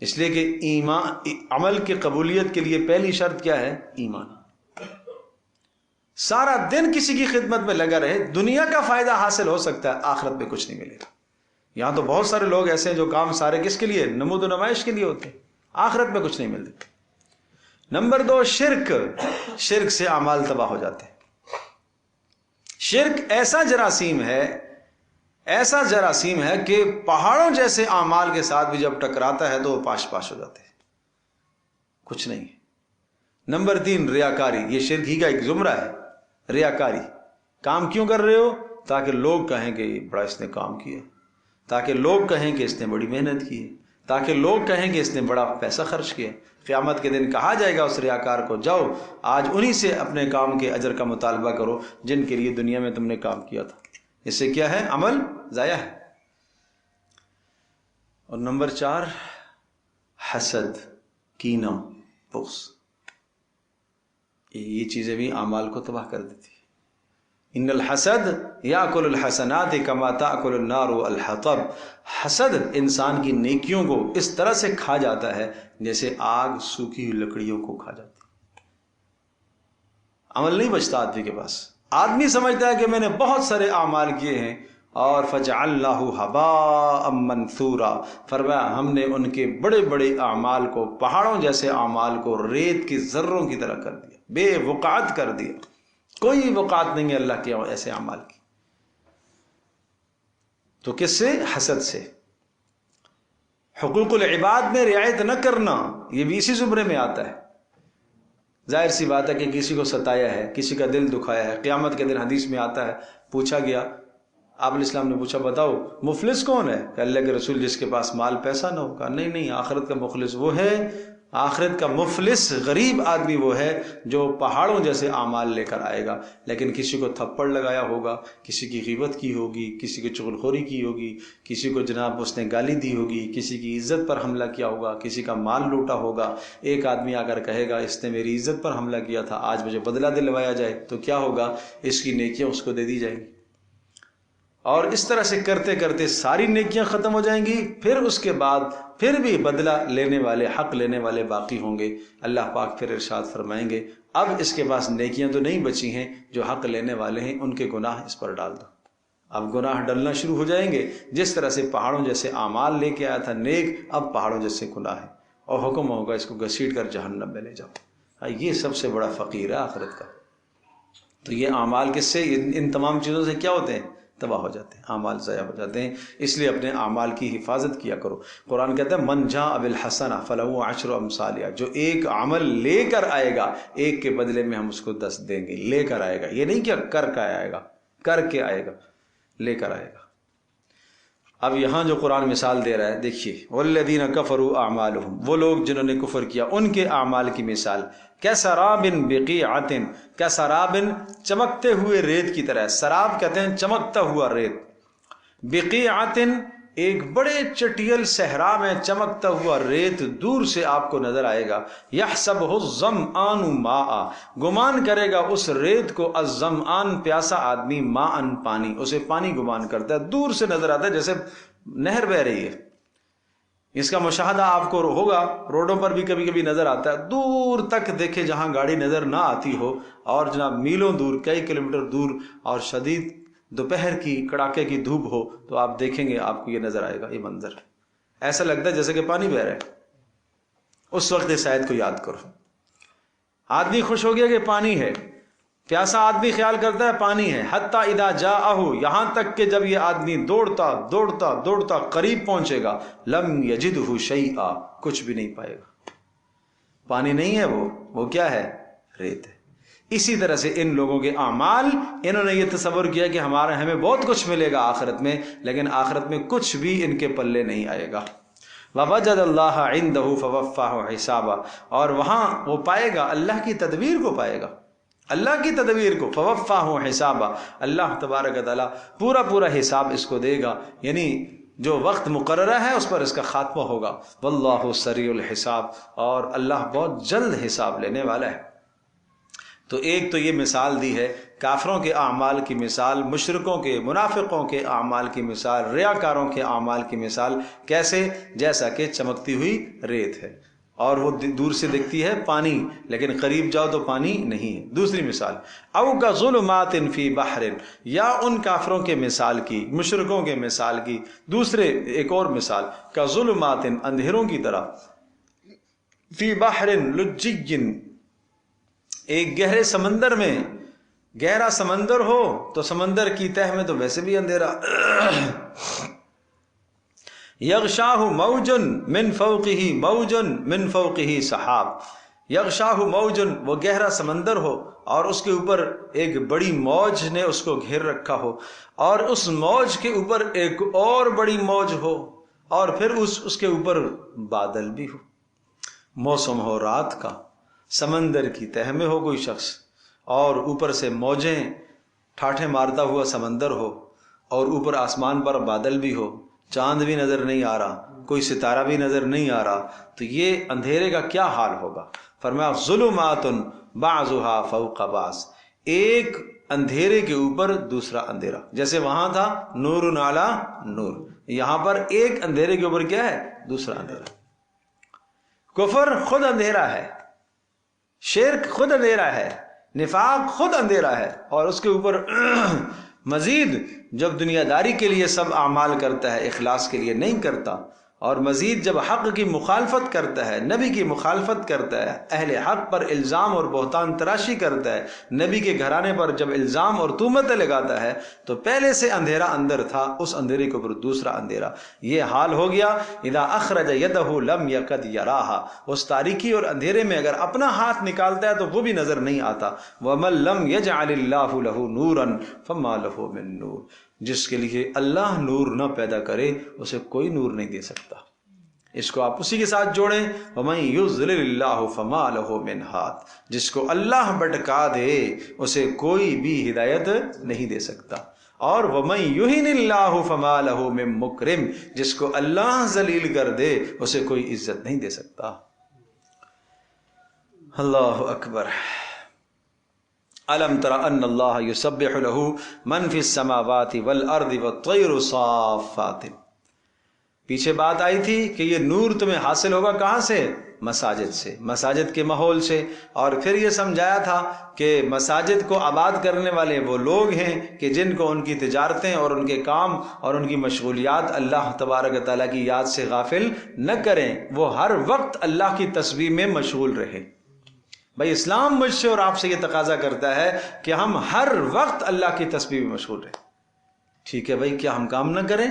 اس لیے کہ ایمان، عمل کی قبولیت کے لیے پہلی شرط کیا ہے؟ ایمان. سارا دن کسی کی خدمت میں لگا رہے، دنیا کا فائدہ حاصل ہو سکتا ہے، آخرت میں کچھ نہیں ملے گا. یہاں تو بہت سارے لوگ ایسے ہیں جو کام سارے کس کے لیے؟ نمود و نمائش کے لیے ہوتے ہیں، آخرت میں کچھ نہیں ملتے. نمبر 2 شرک. شرک سے اعمال تباہ ہو جاتے ہیں. شرک ایسا جراثیم ہے، ایسا جراثیم ہے کہ پہاڑوں جیسے اعمال کے ساتھ بھی جب ٹکراتا ہے تو وہ پاش پاش ہو جاتے ہیں، کچھ نہیں. نمبر 3 ریاکاری. یہ شرک ہی کا ایک زمرہ ہے، ریاکاری. کام کیوں کر رہے ہو؟ تاکہ لوگ کہیں کہ بڑا اس نے کام کیا، تاکہ لوگ کہیں کہ اس نے بڑی محنت کی ہے، تاکہ لوگ کہیں کہ اس نے بڑا پیسہ خرچ کیا. قیامت کے دن کہا جائے گا اس ریاکار کو، جاؤ آج انہی سے اپنے کام کے اجر کا مطالبہ کرو جن کے لیے دنیا میں تم نے کام کیا تھا. اس سے کیا ہے؟ عمل ضائع ہے. اور نمبر 4 حسد، کینہ، بغض. یہ چیزیں بھی اعمال کو تباہ کر دیتی ہیں. ان الحسد یاکل الحسنات کما تاکل النار الحطب. حسد انسان کی نیکیوں کو اس طرح سے کھا جاتا ہے جیسے آگ سوکھی ہوئی لکڑیوں کو کھا جاتی ہے. عمل نہیں بچتا آدمی کے پاس. آدمی سمجھتا ہے کہ میں نے بہت سارے اعمال کیے ہیں، اور فجعلناہ ھباء منثورا. فرمایا ہم نے ان کے بڑے بڑے اعمال کو، پہاڑوں جیسے اعمال کو ریت کی ذروں کی طرح کر دیا، بے وقعت کر دیا. کوئی وقعت نہیں ہے اللہ کے ایسے اعمال کی. تو کس سے؟ حسد سے. حقوق العباد میں رعایت نہ کرنا، یہ بھی اسی زمرے میں آتا ہے. ظاہر سی بات ہے کہ کسی کو ستایا ہے، کسی کا دل دکھایا ہے. قیامت کے دن حدیث میں آتا ہے، پوچھا گیا، آپ علیہ السلام نے پوچھا بتاؤ مفلس کون ہے؟ کہ اللہ کے رسول جس کے پاس مال پیسہ نہ ہوگا. نہیں، آخرت کا مخلص وہ ہے، آخرت کا مفلس غریب آدمی وہ ہے جو پہاڑوں جیسے اعمال لے کر آئے گا، لیکن کسی کو تھپڑ لگایا ہوگا، کسی کی غیبت کی ہوگی، کسی کی چغلخوری کی ہوگی، کسی کو جناب اس نے گالی دی ہوگی، کسی کی عزت پر حملہ کیا ہوگا، کسی کا مال لوٹا ہوگا. ایک آدمی آ کر کہے گا اس نے میری عزت پر حملہ کیا تھا، آج مجھے بدلہ دلوایا جائے، تو کیا ہوگا؟ اس کی نیکیاں اس کو دے دی جائیں گی. اور اس طرح سے کرتے کرتے ساری نیکیاں ختم ہو جائیں گی. پھر اس کے بعد پھر بھی بدلہ لینے والے، حق لینے والے باقی ہوں گے. اللہ پاک پھر ارشاد فرمائیں گے اب اس کے پاس نیکیاں تو نہیں بچی ہیں، جو حق لینے والے ہیں ان کے گناہ اس پر ڈال دو. اب گناہ ڈلنا شروع ہو جائیں گے. جس طرح سے پہاڑوں جیسے اعمال لے کے آیا تھا نیک، اب پہاڑوں جیسے گناہ ہے، اور حکم ہوگا اس کو گھسیٹ کر جہنم میں لے جاؤ. یہ سب سے بڑا فقیر ہے آخرت کا. تو یہ اعمال کس سے، ان تمام چیزوں سے کیا ہوتے ہیں؟ تباہ ہو جاتے ہیں، اعمال ضائع ہو جاتے ہیں. اس لیے اپنے اعمال کی حفاظت کیا کرو. قرآن کہتا ہے من جاء بالحسنہ فلہ عشر امثالہا. جو ایک عمل لے کر آئے گا، ایک کے بدلے میں ہم اس کو 10 دیں گے. لے کر آئے گا، یہ نہیں کہ کر کے آئے گا، کر کے آئے گا، لے کر آئے گا. اب یہاں جو قرآن مثال دے رہا ہے دیکھیے، والذین کفروا اعمالہم، وہ لوگ جنہوں نے کفر کیا ان کے اعمال کی مثال کسراب بقیعۃ، کسراب چمکتے ہوئے ریت کی طرح. سراب کہتے ہیں چمکتا ہوا ریت. بقیعۃ ایک بڑے چٹیل صحرا میں چمکتا ہوا ریت دور سے آپ کو نظر آئے گا. یحسبہ الظمآن ماء، گمان کرے گا اس ریت کو الظمآن پیاسا آدمی، ماء پانی، اسے پانی گمان کرتا ہے. دور سے نظر آتا ہے جیسے نہر بہ رہی ہے. اس کا مشاہدہ آپ کو ہوگا، روڈوں پر بھی کبھی کبھی نظر آتا ہے. دور تک دیکھے جہاں گاڑی نظر نہ آتی ہو، اور جناب میلوں دور، کئی کلومیٹر دور، اور شدید دوپہر کی کڑاکے کی دھوپ ہو تو آپ دیکھیں گے، آپ کو یہ نظر آئے گا. یہ منظر ایسا لگتا ہے جیسے کہ پانی بہ رہا ہے. اس وقت اس آیت کو یاد کرو. آدمی خوش ہو گیا کہ پانی ہے، پیاسا آدمی خیال کرتا ہے پانی ہے. حتی اذا جاءہ، یہاں تک کہ جب یہ آدمی دوڑتا دوڑتا دوڑتا قریب پہنچے گا، لم یجدہ شیئا، کچھ بھی نہیں پائے گا. پانی نہیں ہے، وہ کیا ہے؟ ریت ہے۔ اسی طرح سے ان لوگوں کے اعمال، انہوں نے یہ تصور کیا کہ ہمیں بہت کچھ ملے گا آخرت میں، لیکن آخرت میں کچھ بھی ان کے پلے نہیں آئے گا۔ وَوَجَدَ اللَّهَ عِندَهُ فَوَفَّاهُ حِسَابًا، اور وہاں وہ پائے گا، اللہ کی تدبیر کو پائے گا، اللہ کی تدبیر کو، فَوَفَّاهُ حِسَابًا، اللہ تبارک و تعالیٰ پورا حساب اس کو دے گا، یعنی جو وقت مقررہ ہے اس پر اس کا خاتمہ ہوگا۔ وَاللَّهُ سَرِيعُ الْحِسَاب، اور اللہ بہت جلد حساب لینے والا ہے۔ تو ایک تو یہ مثال دی ہے کافروں کے اعمال کی مثال، مشرکوں کے، منافقوں کے اعمال کی مثال، ریاکاروں کے اعمال کی مثال، کیسے؟ جیسا کہ چمکتی ہوئی ریت ہے اور وہ دور سے دکھتی ہے پانی، لیکن قریب جاؤ تو پانی نہیں ہے۔ دوسری مثال، او کا ظلمات فی بحر، یا ان کافروں کے مثال کی، مشرکوں کے مثال کی دوسرے ایک اور مثال، کا ظلمات، اندھیروں کی طرح، فی بحر لجی، ایک گہرے سمندر میں، گہرا سمندر ہو تو سمندر کی تہ میں تو ویسے بھی اندھیرا، یغشاہ موج من فوقہ، موج من فوقہ سحاب، یغشاہ موج، وہ گہرا سمندر ہو اور اس کے اوپر ایک بڑی موج نے اس کو گھیر رکھا ہو، اور اس موج کے اوپر ایک اور بڑی موج ہو، اور پھر اس کے اوپر بادل بھی ہو، موسم ہو رات کا، سمندر کی تہ میں ہو کوئی شخص، اور اوپر سے موجیں ٹھاٹھے مارتا ہوا سمندر ہو، اور اوپر آسمان پر بادل بھی ہو، چاند بھی نظر نہیں آ رہا، کوئی ستارہ بھی نظر نہیں آ رہا، تو یہ اندھیرے کا کیا حال ہوگا؟ فرمایا ظلمات بعضها فوق بعض، ایک اندھیرے کے اوپر دوسرا اندھیرا، جیسے وہاں تھا نور علی نور، یہاں پر ایک اندھیرے کے اوپر کیا ہے؟ دوسرا اندھیرا۔ کفر خود اندھیرا ہے، شرک خود اندھیرا ہے، نفاق خود اندھیرا ہے، اور اس کے اوپر مزید جب دنیا داری کے لیے سب اعمال کرتا ہے، اخلاص کے لیے نہیں کرتا، اور مزید جب حق کی مخالفت کرتا ہے، نبی کی مخالفت کرتا ہے، اہل حق پر الزام اور بہتان تراشی کرتا ہے، نبی کے گھرانے پر جب الزام اور تہمتیں لگاتا ہے، تو پہلے سے اندھیرا اندر تھا، اس اندھیرے کے اوپر دوسرا اندھیرا، یہ حال ہو گیا۔ اذا اخرج یدہ لم یکد یراہا، اس تاریکی اور اندھیرے میں اگر اپنا ہاتھ نکالتا ہے تو وہ بھی نظر نہیں آتا۔ ومن لم یجعل اللہ لہ نورا فما لہ من نور، جس کے لیے اللہ نور نہ پیدا کرے اسے کوئی نور نہیں دے سکتا۔ اس کو آپ اسی کے ساتھ جوڑیں، وَمَن يُضْلِلِ اللَّهُ فَمَا لَهُ مِنْ هَادٍ، جس کو اللہ بھٹکا دے اسے کوئی بھی ہدایت نہیں دے سکتا، اور وَمَن يُهِنِ اللَّهُ فَمَا لَهُ مِن مُكْرِمٍ، جس کو اللہ ذلیل کر دے اسے کوئی عزت نہیں دے سکتا۔ اللہ اکبر۔ الم تر ان اللہ یسبح له من فی السماوات والارض والطیر صافات، پیچھے بات آئی تھی کہ یہ نور تمہیں حاصل ہوگا کہاں سے؟ مساجد سے، مساجد کے ماحول سے، اور پھر یہ سمجھایا تھا کہ مساجد کو آباد کرنے والے وہ لوگ ہیں کہ جن کو ان کی تجارتیں اور ان کے کام اور ان کی مشغولیات اللہ تبارک تعالیٰ کی یاد سے غافل نہ کریں، وہ ہر وقت اللہ کی تسبیح میں مشغول رہیں۔ بھائی اسلام مجھ سے اور آپ سے یہ تقاضا کرتا ہے کہ ہم ہر وقت اللہ کی تسبیح میں مشغول رہیں۔ ٹھیک ہے بھائی، کیا ہم کام نہ کریں؟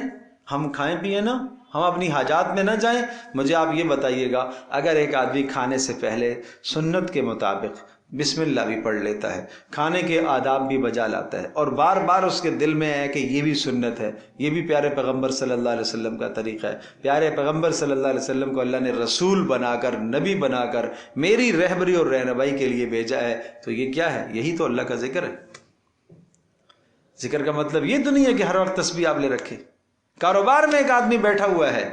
ہم کھائیں پیئیں نا، ہم اپنی حاجات میں نہ جائیں؟ مجھے آپ یہ بتائیے گا، اگر ایک آدمی کھانے سے پہلے سنت کے مطابق بسم اللہ بھی پڑھ لیتا ہے، کھانے کے آداب بھی بجا لاتا ہے، اور بار بار اس کے دل میں ہے کہ یہ بھی سنت ہے، یہ بھی پیارے پیغمبر صلی اللہ علیہ وسلم کا طریقہ ہے، پیارے پیغمبر صلی اللہ علیہ وسلم کو اللہ نے رسول بنا کر، نبی بنا کر میری رہبری اور رہنمائی کے لیے بھیجا ہے، تو یہ کیا ہے؟ یہی تو اللہ کا ذکر ہے۔ ذکر کا مطلب یہ تو نہیں ہے کہ ہر وقت تسبیح آپ لے رکھے۔ کاروبار میں ایک آدمی بیٹھا ہوا ہے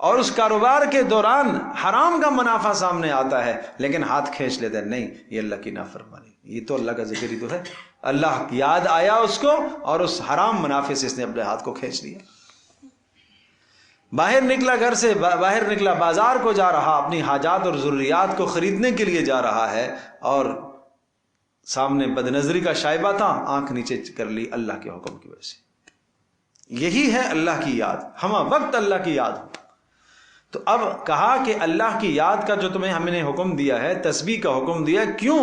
اور اس کاروبار کے دوران حرام کا منافع سامنے آتا ہے لیکن ہاتھ کھینچ لیتا ہے، نہیں، یہ اللہ کی نافرمانی، یہ تو اللہ کا ذکر ہی تو ہے۔ اللہ یاد آیا اس کو اور اس حرام منافع سے اس نے اپنے ہاتھ کو کھینچ لیا۔ باہر نکلا، گھر سے باہر نکلا، بازار کو جا رہا، اپنی حاجات اور ضروریات کو خریدنے کے لیے جا رہا ہے، اور سامنے بدنظری کا شائبہ تھا، آنکھ نیچے کر لی اللہ کے حکم کی وجہ سے۔ یہی ہے اللہ کی یاد، ہمہ وقت اللہ کی یاد ہو۔ تو اب کہا کہ اللہ کی یاد کا جو تمہیں ہم نے حکم دیا ہے، تسبیح کا حکم دیا، کیوں؟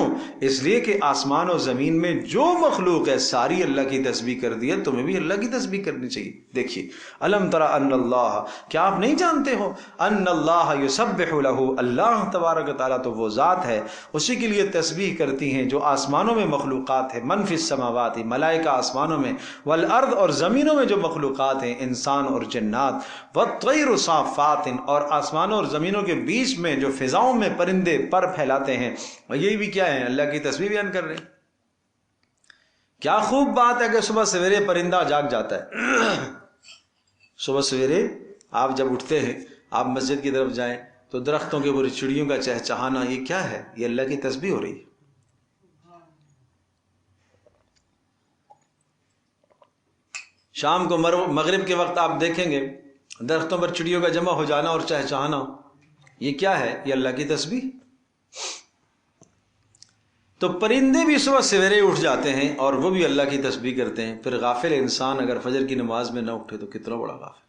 اس لیے کہ آسمان و زمین میں جو مخلوق ہے ساری اللہ کی تسبیح کر دی ہے، تمہیں بھی اللہ کی تسبیح کرنی چاہیے۔ دیکھیے، الم تری ان اللہ، کیا آپ نہیں جانتے ہو ان اللہ یسبح لہ، اللہ تبارک و تعالیٰ تو وہ ذات ہے، اسی کے لیے تسبیح کرتی ہیں جو آسمانوں میں مخلوقات ہیں، من فی السماوات، ملائکہ آسمانوں میں، والارض اور زمینوں میں جو مخلوقات ہیں، انسان اور جنات، والطیر صافات، اور آسمانوں اور زمینوں کے بیچ میں جو فضاؤں میں پرندے پر پھیلاتے ہیں، اور یہی بھی کیا ہے؟ اللہ کی تسبیح بیان کر رہے ہیں۔ کیا خوب بات ہے کہ صبح سویرے پرندہ جاگ جاتا ہے۔ صبح سویرے آپ جب اٹھتے ہیں، آپ مسجد کی طرف جائیں تو درختوں کے اوپر چڑیوں کا چہچہانا، یہ کیا ہے؟ یہ اللہ کی تسبیح ہو رہی ہے۔ شام کو مغرب کے وقت آپ دیکھیں گے درختوں پر چڑیوں کا جمع ہو جانا اور چہچہانا، یہ کیا ہے؟ یہ اللہ کی تسبیح۔ تو پرندے بھی صبح سویرے اٹھ جاتے ہیں اور وہ بھی اللہ کی تسبیح کرتے ہیں۔ پھر غافل انسان اگر فجر کی نماز میں نہ اٹھے تو کتنا بڑا غافل۔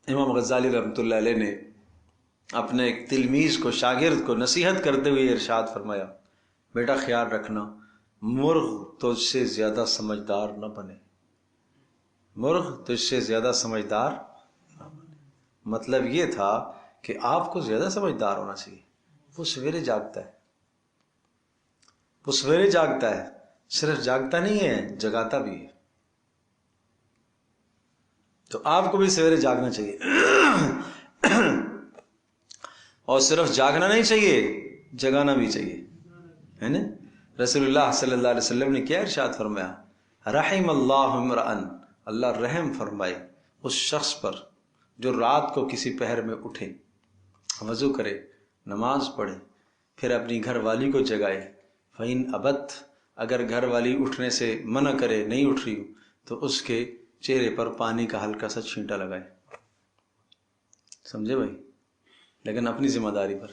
امام غزالی رحمۃ اللہ علیہ نے اپنے ایک تلمیذ کو، شاگرد کو نصیحت کرتے ہوئے ارشاد فرمایا، بیٹا خیال رکھنا، مرغ تجھ سے زیادہ سمجھدار نہ بنے، مرغ تجھ سے زیادہ سمجھدار نہ بنے۔ مطلب یہ تھا کہ آپ کو زیادہ سمجھدار ہونا چاہیے۔ وہ سویرے جاگتا ہے، وہ سویرے جاگتا ہے، صرف جاگتا نہیں ہے، جگاتا بھی ہے۔ تو آپ کو بھی سویرے جاگنا چاہیے، اور صرف جاگنا نہیں چاہیے، جگانا بھی چاہیے، ہے نا؟ رسول اللہ صلی اللہ علیہ وسلم نے کیا ارشاد فرمایا؟ رحم اللہ امرأن، اللہ رحم فرمائے اس شخص پر جو رات کو کسی پہر میں اٹھے، وضو کرے، نماز پڑھے، پھر اپنی گھر والی کو جگائے۔ فَإِنْ أَبَتْ، اگر گھر والی اٹھنے سے منع کرے، نہیں اٹھ رہی ہو، تو اس کے چہرے پر پانی کا ہلکا سا چھینٹا لگائے۔ سمجھے بھائی؟ لیکن اپنی ذمہ داری پر،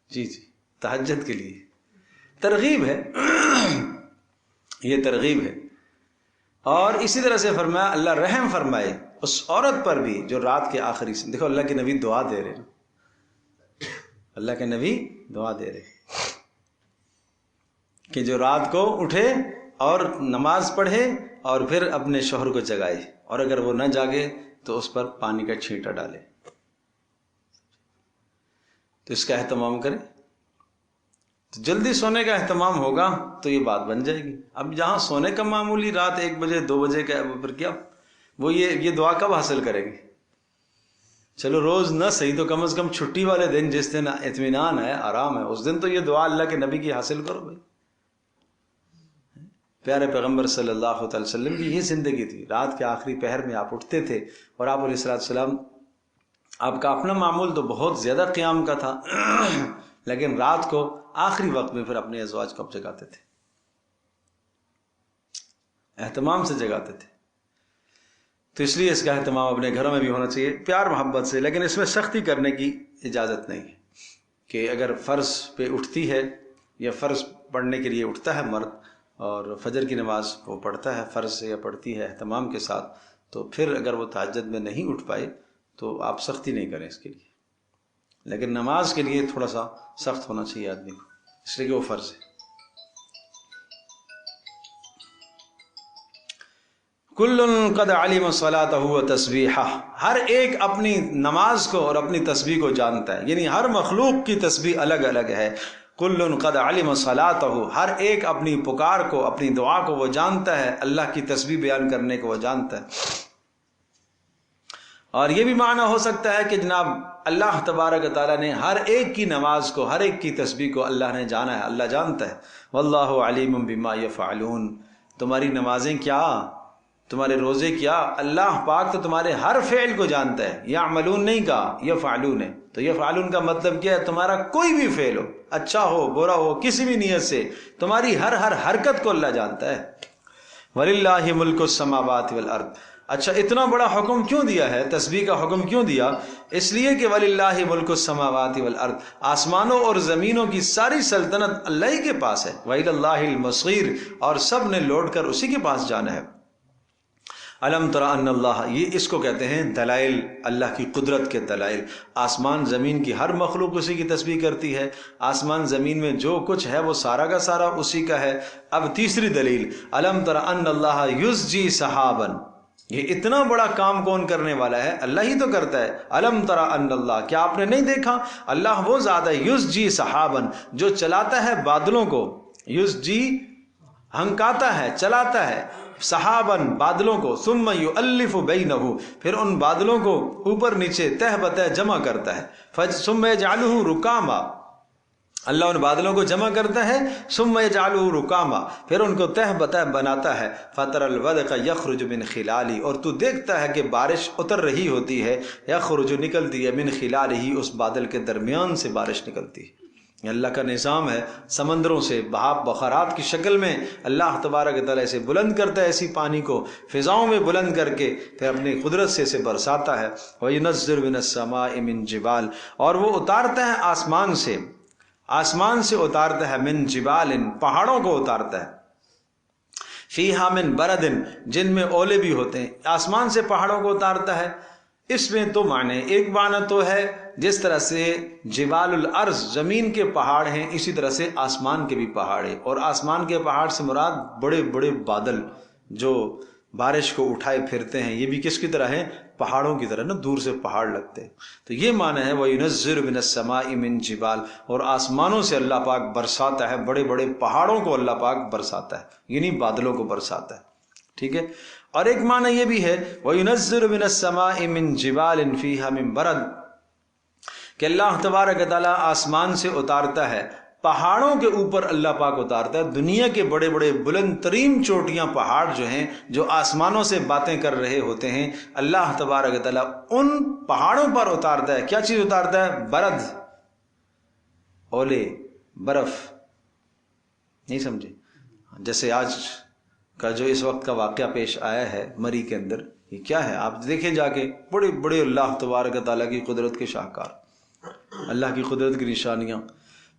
جی جی، تہجد کے لیے ترغیب ہے، یہ ترغیب ہے۔ اور اسی طرح سے فرمایا اللہ رحم فرمائے اس عورت پر بھی جو رات کے آخری سے، دیکھو اللہ کے نبی دعا دے رہے ہیں، اللہ کے نبی دعا دے رہے کہ جو رات کو اٹھے اور نماز پڑھے اور پھر اپنے شوہر کو جگائے، اور اگر وہ نہ جاگے تو اس پر پانی کا چھینٹا ڈالے، تو اس کا اہتمام کرے۔ تو جلدی سونے کا اہتمام ہوگا تو یہ بات بن جائے گی۔ اب جہاں سونے کا معمولی رات 1 بجے 2 بجے کا، پھر کیا وہ یہ دعا کب حاصل کریں گے؟ چلو روز نہ صحیح تو کم از کم چھٹی والے دن، جس دن اطمینان ہے، آرام ہے، اس دن تو یہ دعا اللہ کے نبی کی حاصل کرو بھائی۔ پیارے پیغمبر صلی اللہ علیہ وسلم کی یہ زندگی تھی، رات کے آخری پہر میں آپ اٹھتے تھے، اور آپ علیہ السلام، آپ کا اپنا معمول تو بہت زیادہ قیام کا تھا، لیکن رات کو آخری وقت میں پھر اپنے ازواج کو جگاتے تھے، اہتمام سے جگاتے تھے۔ تو اس لیے اس کا اہتمام اپنے گھروں میں بھی ہونا چاہیے، پیار محبت سے، لیکن اس میں سختی کرنے کی اجازت نہیں ہے کہ اگر فرض پہ اٹھتی ہے یا فرض پڑھنے کے لیے اٹھتا ہے مرد اور فجر کی نماز وہ پڑھتا ہے فرض سے یا پڑھتی ہے اہتمام کے ساتھ، تو پھر اگر وہ تہجد میں نہیں اٹھ پائے تو آپ سختی نہیں کریں اس کے لیے، لیکن نماز کے لیے تھوڑا سا سخت ہونا چاہیے آدمی کو، اس لیے کہ وہ فرض ہے۔ کل قد علم صلاتہ و تسبیحہ، ہر ایک اپنی نماز کو اور اپنی تسبیح کو جانتا ہے، یعنی ہر مخلوق کی تسبیح الگ الگ ہے۔ کل قد علم صلاتہ، ہر ایک اپنی پکار کو، اپنی دعا کو وہ جانتا ہے، اللہ کی تسبیح بیان کرنے کو وہ جانتا ہے۔ اور یہ بھی معنی ہو سکتا ہے کہ جناب اللہ تبارک و تعالیٰ نے ہر ایک کی نماز کو، ہر ایک کی تسبیح کو اللہ نے جانا ہے، اللہ جانتا ہے۔ واللہ علیم بما یفعلون، تمہاری نمازیں کیا، تمہارے روزے کیا، اللہ پاک تو تمہارے ہر فعل کو جانتا ہے۔ یعملون نہیں کہا، یفعلون ہے، تو یفعلون کا مطلب کیا ہے؟ تمہارا کوئی بھی فعل ہو، اچھا ہو برا ہو، کسی بھی نیت سے، تمہاری ہر حرکت کو اللہ جانتا ہے۔ وَلِلَّهِ مُلْكُ السَّمَاوَاتِ وَالْأَرْضِ، اچھا اتنا بڑا حکم کیوں دیا ہے، تسبیح کا حکم کیوں دیا؟ اس لیے کہ وَلِلَّهِ مُلْكُ السَّمَاوَاتِ وَالْأَرْضِ، آسمانوں اور زمینوں کی ساری سلطنت اللہ ہی کے پاس ہے، وَإِلَى اللَّهِ الْمَصِيرُ، اور سب نے لوٹ کر اسی کے پاس جانا ہے۔ الم تر ان اللہ، یہ اس کو کہتے ہیں دلائل، اللہ کی قدرت کے دلائل۔ آسمان زمین کی ہر مخلوق اسی کی تسبیح کرتی ہے، آسمان زمین میں جو کچھ ہے وہ سارا کا سارا اسی کا ہے۔ اب تیسری دلیل، الم تر ان اللہ یزجی سحابا، یہ اتنا بڑا کام کون کرنے والا ہے؟ اللہ ہی تو کرتا ہے۔ الم تر ان اللہ، کیا آپ نے نہیں دیکھا؟ اللہ وہ ذات ہے یزجی سحابا، جو چلاتا ہے بادلوں کو، یزجی ہنکاتا ہے، چلاتا ہے، سحابن بادلوں کو، ثم یؤلف بینہ، پھر ان بادلوں کو اوپر نیچے تہ بتہ جمع کرتا ہے، ثم یجعلہ رکاما، اللہ ان بادلوں کو جمع کرتا ہے، ثم یجعلہ رکاما، پھر ان کو تہ بتہ بناتا ہے، فتر الودق یخرج من خلالہ، اور تو دیکھتا ہے کہ بارش اتر رہی ہوتی ہے، یخرج نکلتی ہے، من خلالہ اس بادل کے درمیان سے بارش نکلتی ہے۔ یہ اللہ کا نظام ہے، سمندروں سے بہاپ بخارات کی شکل میں اللہ تبارک و تعالیٰ سے بلند کرتا ہے اسی پانی کو، فضاؤں میں بلند کر کے پھر اپنی قدرت سے اسے برساتا ہے۔ وَيُنَزِّلُ مِنَ السَّمَاءِ مِن جِبَالٍ، اور وہ اتارتا ہے آسمان سے، آسمان سے اتارتا ہے، من جبال، پہاڑوں کو اتارتا ہے، فیہا من برد، جن میں اولے بھی ہوتے ہیں، آسمان سے پہاڑوں کو اتارتا ہے۔ اس میں دو معنی، ایک معنی تو ہے جس طرح سے جبال الارض زمین کے پہاڑ ہیں، اسی طرح سے آسمان کے بھی پہاڑ ہیں، اور آسمان کے پہاڑ سے مراد بڑے بڑے بادل جو بارش کو اٹھائے پھرتے ہیں، یہ بھی کس کی طرح ہیں؟ پہاڑوں کی طرح نا، دور سے پہاڑ لگتے ہیں۔ تو یہ معنی ہے وَيُنَزِّلُ مِنَ السَّمَاءِ مِن جِبَالٍ، اور آسمانوں سے اللہ پاک برساتا ہے، بڑے بڑے پہاڑوں کو اللہ پاک برساتا ہے، یعنی بادلوں کو برساتا ہے، ٹھیک ہے۔ اور ایک معنی یہ بھی ہے وَيُنَزِّلُ مِنَ السَّمَاءِ مِن جِبَالٍ فِيهَا مِن بَرَدٍ، کہ اللہ تبارک تعالیٰ آسمان سے اتارتا ہے، پہاڑوں کے اوپر اللہ پاک اتارتا ہے، دنیا کے بڑے بڑے بلند ترین چوٹیاں پہاڑ جو ہیں، جو آسمانوں سے باتیں کر رہے ہوتے ہیں، اللہ تبارک تعالیٰ ان پہاڑوں پر اتارتا ہے۔ کیا چیز اتارتا ہے؟ برد، اولے، برف، نہیں سمجھے؟ جیسے آج کا جو اس وقت کا واقعہ پیش آیا ہے مری کے اندر، یہ کیا ہے؟ آپ دیکھیں جا کے، بڑے بڑے اللہ تبارک تعالیٰ کی قدرت کے شاہکار، اللہ کی قدرت کی نشانیاں۔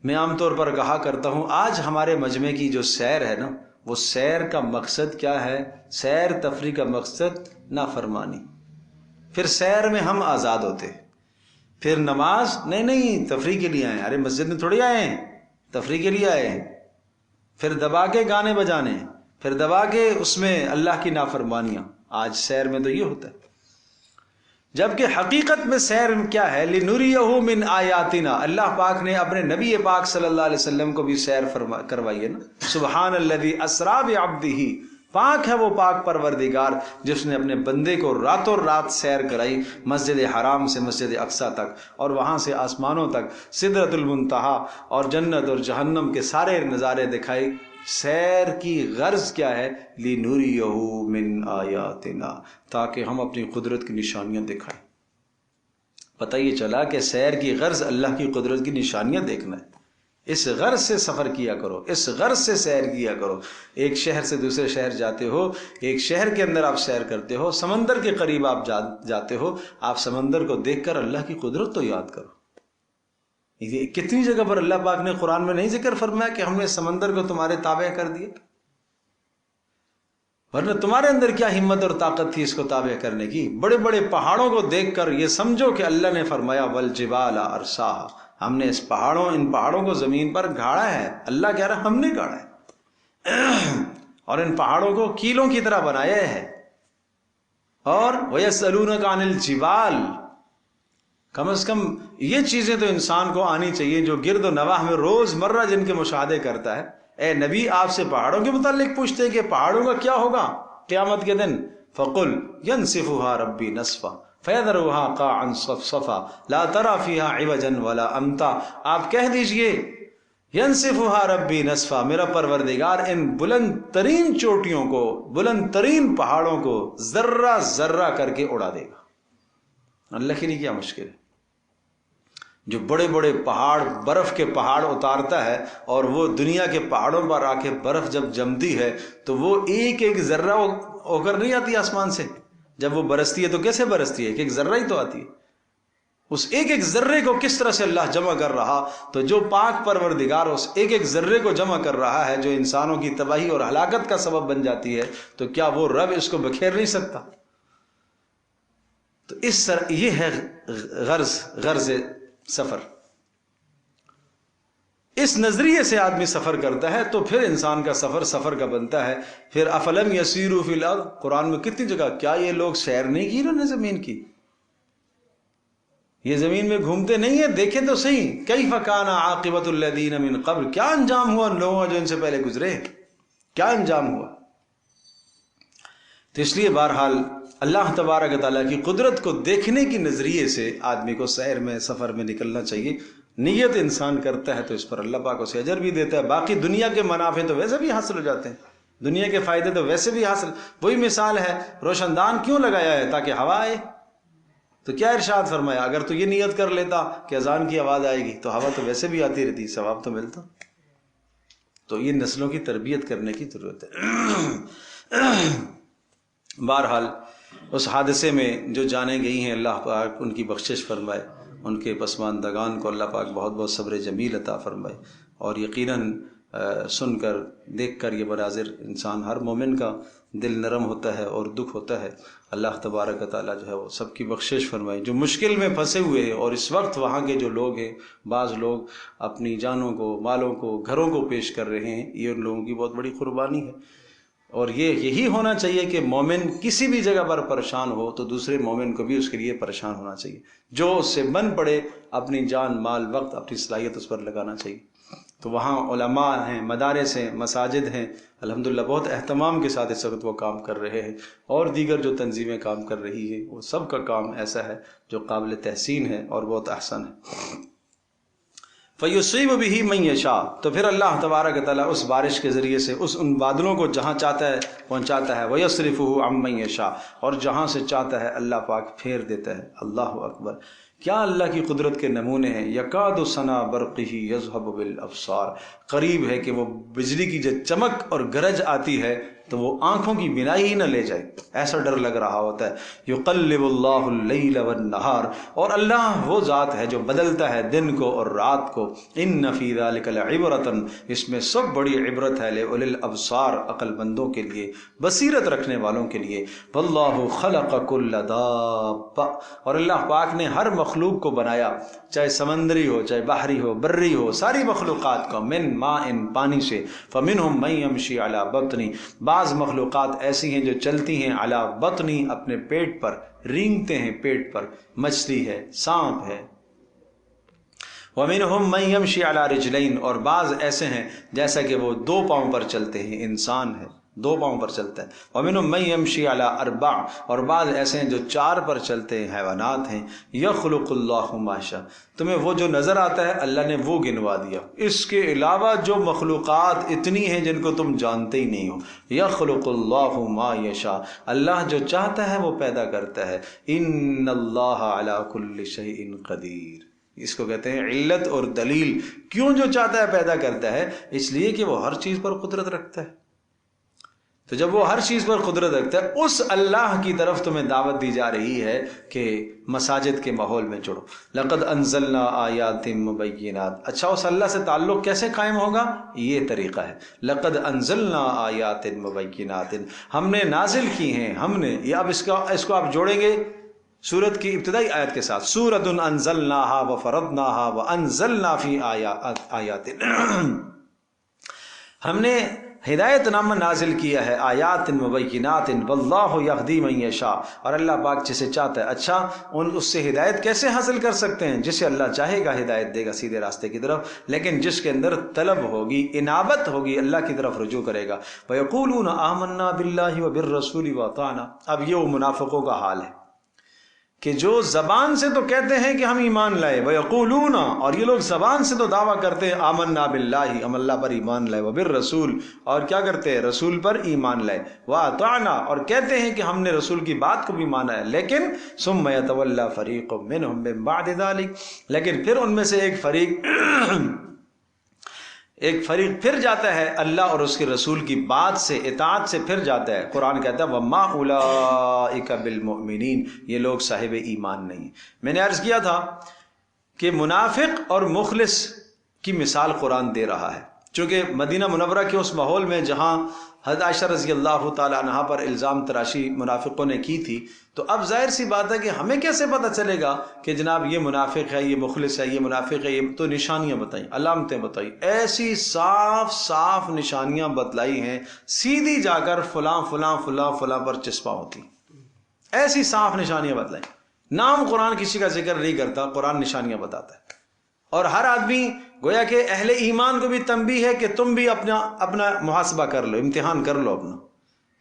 میں عام طور پر کہا کرتا ہوں، آج ہمارے مجمع کی جو سیر ہے نا، وہ سیر کا مقصد کیا ہے؟ سیر تفریح کا مقصد نافرمانی۔ پھر سیر میں ہم آزاد ہوتے، پھر نماز نہیں تفریح کے لیے آئے، ارے مسجد میں تھوڑی آئے ہیں، تفریح کے لیے آئے ہیں، پھر دبا کے گانے بجانے، پھر دبا کے اس میں اللہ کی نافرمانیاں۔ آج سیر میں تو یہ ہوتا ہے، جبکہ حقیقت میں سیر کیا ہے؟ لِنُرِيَهُ مِنْ آیاتنا، اللہ پاک نے اپنے نبی پاک صلی اللہ علیہ وسلم کو بھی سیر کروائی ہے نا۔ سبحان الذی اسریٰ بعبدہ، پاک ہے وہ پاک پروردگار جس نے اپنے بندے کو راتوں رات سیر کرائی، مسجد حرام سے مسجد اقصیٰ تک، اور وہاں سے آسمانوں تک، سدرۃ المنتہا اور جنت اور جہنم کے سارے نظارے دکھائی۔ سیر کی غرض کیا ہے؟ لِنُرِيَهُ مِنْ آیاتنا، تاکہ ہم اپنی قدرت کی نشانیاں دکھائیں۔ پتہ یہ چلا کہ سیر کی غرض اللہ کی قدرت کی نشانیاں دیکھنا ہے۔ اس غرض سے سفر کیا کرو، اس غرض سے سیر کیا کرو۔ ایک شہر سے دوسرے شہر جاتے ہو، ایک شہر کے اندر آپ سیر کرتے ہو، سمندر کے قریب آپ جاتے ہو، آپ سمندر کو دیکھ کر اللہ کی قدرت تو یاد کرو۔ کتنی جگہ پر اللہ پاک نے قرآن میں نہیں ذکر فرمایا کہ ہم نے سمندر کو تمہارے تابع کر دیا؟ ورنہ تمہارے اندر کیا ہمت اور طاقت تھی اس کو تابع کرنے کی؟ بڑے بڑے پہاڑوں کو دیکھ کر یہ سمجھو کہ اللہ نے فرمایا وَالْجِبَالَ أَرْسَاهَا، ہم نے ان پہاڑوں کو زمین پر گاڑا ہے۔ اللہ کہہ رہا ہم نے گاڑا ہے، اور ان پہاڑوں کو کیلوں کی طرح بنایا ہے۔ اور وَيَسْأَلُونَكَ عَنِ الْجِبَالِ، کم از کم یہ چیزیں تو انسان کو آنی چاہیے جو گرد و نواح میں روز مرہ جن کے مشاہدے کرتا ہے۔ اے نبی، آپ سے پہاڑوں کے متعلق پوچھتے کہ پہاڑوں کا کیا ہوگا قیامت کے دن؟ فَقُلْ يَنْسِفُهَا رَبِّي نَسْفًا فَيَذَرُهَا قَاعًا صَفْصَفًا لَا تَرَى فِيهَا عِوَجًا وَلَا أَمْتًا، آپ کہہ دیجئے يَنْسِفُهَا رَبِّي نَسْفًا، میرا پروردگار ان بلند ترین چوٹیوں کو، بلند ترین پہاڑوں کو ذرہ ذرہ کر کے اڑا دے گا۔ اللہ کے لیے کیا مشکل ہے؟ جو بڑے بڑے پہاڑ، برف کے پہاڑ اتارتا ہے، اور وہ دنیا کے پہاڑوں پر آ کے برف جب جمتی ہے تو وہ ایک ایک ذرہ ہو کر نہیں آتی آسمان سے، جب وہ برستی ہے تو کیسے برستی ہے؟ ایک ایک ذرہ ہی تو آتی ہے. اس ایک ایک ذرے کو کس طرح سے اللہ جمع کر رہا، تو جو پاک پروردگار اس ایک ایک ذرے کو جمع کر رہا ہے جو انسانوں کی تباہی اور ہلاکت کا سبب بن جاتی ہے، تو کیا وہ رب اس کو بکھیر نہیں سکتا؟ تو اس طرح یہ ہے غرض سفر. اس نظریے سے آدمی سفر کرتا ہے تو پھر انسان کا سفر کا بنتا ہے. پھر افلم یسیروا فی الارض، قرآن میں کتنی جگہ، کیا یہ لوگ سیر نہیں کی انہوں نے زمین کی؟ یہ زمین میں گھومتے نہیں ہیں؟ دیکھیں تو صحیح، کیف کان عاقبۃ الذین من قبل، کیا انجام ہوا ان لوگوں کا جو ان سے پہلے گزرے، کیا انجام ہوا. تو اس لیے بہرحال اللہ تبارک تعالیٰ کی قدرت کو دیکھنے کی نظریے سے آدمی کو سیر میں سفر میں نکلنا چاہیے. نیت انسان کرتا ہے تو اس پر اللہ پاک اسے اجر بھی دیتا ہے. باقی دنیا کے منافع تو ویسے بھی حاصل ہو جاتے ہیں، دنیا کے فائدے تو ویسے بھی حاصل. وہی مثال ہے، روشن دان کیوں لگایا ہے؟ تاکہ ہوا آئے. تو کیا ارشاد فرمایا، اگر تو یہ نیت کر لیتا کہ اذان کی آواز آئے گی تو ہوا تو ویسے بھی آتی رہتی، ثواب تو ملتا. تو یہ نسلوں کی تربیت کرنے کی ضرورت ہے. بہرحال اس حادثے میں جو جانیں گئی ہیں اللہ پاک ان کی بخشش فرمائے، ان کے پسماندگان کو اللہ پاک بہت بہت صبر جمیل عطا فرمائے. اور یقیناً سن کر دیکھ کر یہ مناظر انسان، ہر مومن کا دل نرم ہوتا ہے اور دکھ ہوتا ہے. اللہ تبارک تعالیٰ جو ہے وہ سب کی بخشش فرمائے. جو مشکل میں پھنسے ہوئے ہیں اور اس وقت وہاں کے جو لوگ ہیں، بعض لوگ اپنی جانوں کو، مالوں کو، گھروں کو پیش کر رہے ہیں، یہ ان لوگوں کی بہت بڑی قربانی ہے. اور یہی ہونا چاہیے کہ مومن کسی بھی جگہ پر پریشان ہو تو دوسرے مومن کو بھی اس کے لیے پریشان ہونا چاہیے. جو اس سے بن پڑے اپنی جان، مال، وقت، اپنی صلاحیت اس پر لگانا چاہیے. تو وہاں علماء ہیں، مدارس ہیں، مساجد ہیں، الحمدللہ بہت اہتمام کے ساتھ اس وقت وہ کام کر رہے ہیں. اور دیگر جو تنظیمیں کام کر رہی ہیں، وہ سب کا کام ایسا ہے جو قابل تحسین ہے اور بہت احسن ہے. فَيُصِيبُ بِهِ مَن يَشَاءُ، تو پھر اللہ تبارک تعالیٰ اس بارش کے ذریعے سے ان بادلوں کو جہاں چاہتا ہے پہنچاتا ہے. وَيَصْرِفُهُ عَن مَن يَشَاءُ، اور جہاں سے چاہتا ہے اللہ پاک پھیر دیتا ہے. اللہ اکبر، کیا اللہ کی قدرت کے نمونے ہیں. یکاد ثنا برقہ یذہب بالابصار، قریب ہے کہ وہ بجلی کی جو چمک اور گرج آتی ہے تو وہ آنکھوں کی بینائی ہی نہ لے جائے، ایسا ڈر لگ رہا ہوتا ہے. یقلب اللہ اللیل والنہار، اور اللہ وہ ذات ہے جو بدلتا ہے دن کو اور رات کو. ان فی ذلک لعبرۃ، اس میں سب بڑی عبرت ہے، لأولی الابصار، عقل مندوں کے لیے، بصیرت رکھنے والوں کے لیے. واللہ خلق کل دابہ، اور اللہ پاک نے ہر مخلوق کو بنایا، چاہے سمندری ہو، چاہے بحری ہو، بری ہو، ساری مخلوقات کو. من ماء، پانی سے. فمنہم من یمشی علی بطن، بعض مخلوقات ایسی ہیں جو چلتی ہیں علی بطنی، اپنے پیٹ پر، رینگتے ہیں پیٹ پر. مچھلی ہے، سانپ ہے. وَمِنْهُمْ مَنْ يَمْشِي عَلَى رِجْلَيْنِ، اور بعض ایسے ہیں جیسا کہ وہ دو پاؤں پر چلتے ہیں، انسان ہے دو پاؤں پر چلتا ہے. وَمِنْهُمْ مَنْ يَمْشِي عَلَى أَرْبَعٍ، اور بعض ایسے ہیں جو چار پر چلتے ہیں، حیوانات ہیں. يَخْلُقُ اللَّهُ مَا شَاءَ، تمہیں وہ جو نظر آتا ہے اللہ نے وہ گنوا دیا. اس کے علاوہ جو مخلوقات اتنی ہیں جن کو تم جانتے ہی نہیں ہو. يَخْلُقُ اللَّهُ مَا يَشَاءُ، اللہ جو چاہتا ہے وہ پیدا کرتا ہے. إِنَّ اللَّهَ عَلَى كُلِّ شَيْءٍ قَدِيرٌ، اس کو کہتے ہیں علت اور دلیل. کیوں جو چاہتا ہے پیدا کرتا ہے؟ اس لیے کہ وہ ہر چیز پر قدرت رکھتا ہے. تو جب وہ ہر چیز پر قدرت رکھتا ہے، اس اللہ کی طرف تمہیں دعوت دی جا رہی ہے کہ مساجد کے ماحول میں جڑو. لقد انزلنا آیات مبینات، اچھا اس اللہ سے تعلق کیسے قائم ہوگا؟ یہ طریقہ ہے. لقد انزلنا آیات مبینات، ہم نے نازل کی ہیں، ہم نے. یہ اب اس کو آپ جوڑیں گے سورت کی ابتدائی آیت کے ساتھ. سورۃ انزلناها وفرضناها وانزلنا فی آیات، ہم نے ہدایت نامہ نازل کیا ہے، آیات مبینات. واللہ یہدی من یشاء، اور اللہ پاک جسے چاہتا ہے. اچھا اس سے ہدایت کیسے حاصل کر سکتے ہیں؟ جسے اللہ چاہے گا ہدایت دے گا سیدھے راستے کی طرف، لیکن جس کے اندر طلب ہوگی، انابت ہوگی، اللہ کی طرف رجوع کرے گا. وَيَقُولُونَ آمَنَّا بِاللَّهِ وَبِالرَّسُولِ وَأَطَعْنَا، اب یہ وہ منافقوں کا حال ہے کہ جو زبان سے تو کہتے ہیں کہ ہم ایمان لائے، وَيَقُولُونَ، اور یہ لوگ زبان سے تو دعویٰ کرتے ہیں آمنا باللہ، ہم اللہ پر ایمان لائے، وبالرسول، اور کیا کرتے ہیں؟ رسول پر ایمان لائے، وَأَطَعْنَا، اور کہتے ہیں کہ ہم نے رسول کی بات کو بھی مانا ہے. لیکن ثُمَّ يَتَوَلَّى فَرِيقٌ مِّنْهُم مِّن بَعْدِ ذَلِكَ، لیکن پھر ان میں سے ایک فریق ایک فریق پھر جاتا ہے اللہ اور اس کے رسول کی بات سے، اطاعت سے پھر جاتا ہے۔ قرآن کہتا ہے وَمَا أُولَٰئِكَ بِالْمُؤْمِنِينَ، یہ لوگ صاحب ایمان نہیں۔ میں نے عرض کیا تھا کہ منافق اور مخلص کی مثال قرآن دے رہا ہے، چونکہ مدینہ منورہ کے اس ماحول میں جہاں حضرت عائشہ رضی اللہ تعالی عنہا پر الزام تراشی منافقوں نے کی تھی، تو اب ظاہر سی بات ہے کہ ہمیں کیسے پتہ چلے گا کہ جناب یہ منافق ہے، یہ مخلص ہے، یہ منافق ہے؟ یہ تو نشانیاں بتائیں، علامتیں بتائی، ایسی صاف صاف نشانیاں بتلائی ہیں، سیدھی جا کر فلاں فلاں فلاں فلاں پر چسپاں ہوتی، ایسی صاف نشانیاں بتلائیں۔ نام قرآن کسی کا ذکر نہیں کرتا، قرآن نشانیاں بتاتا ہے، اور ہر آدمی گویا کہ اہل ایمان کو بھی تنبیہ ہے کہ تم بھی اپنا محاسبہ کر لو، امتحان کر لو اپنا،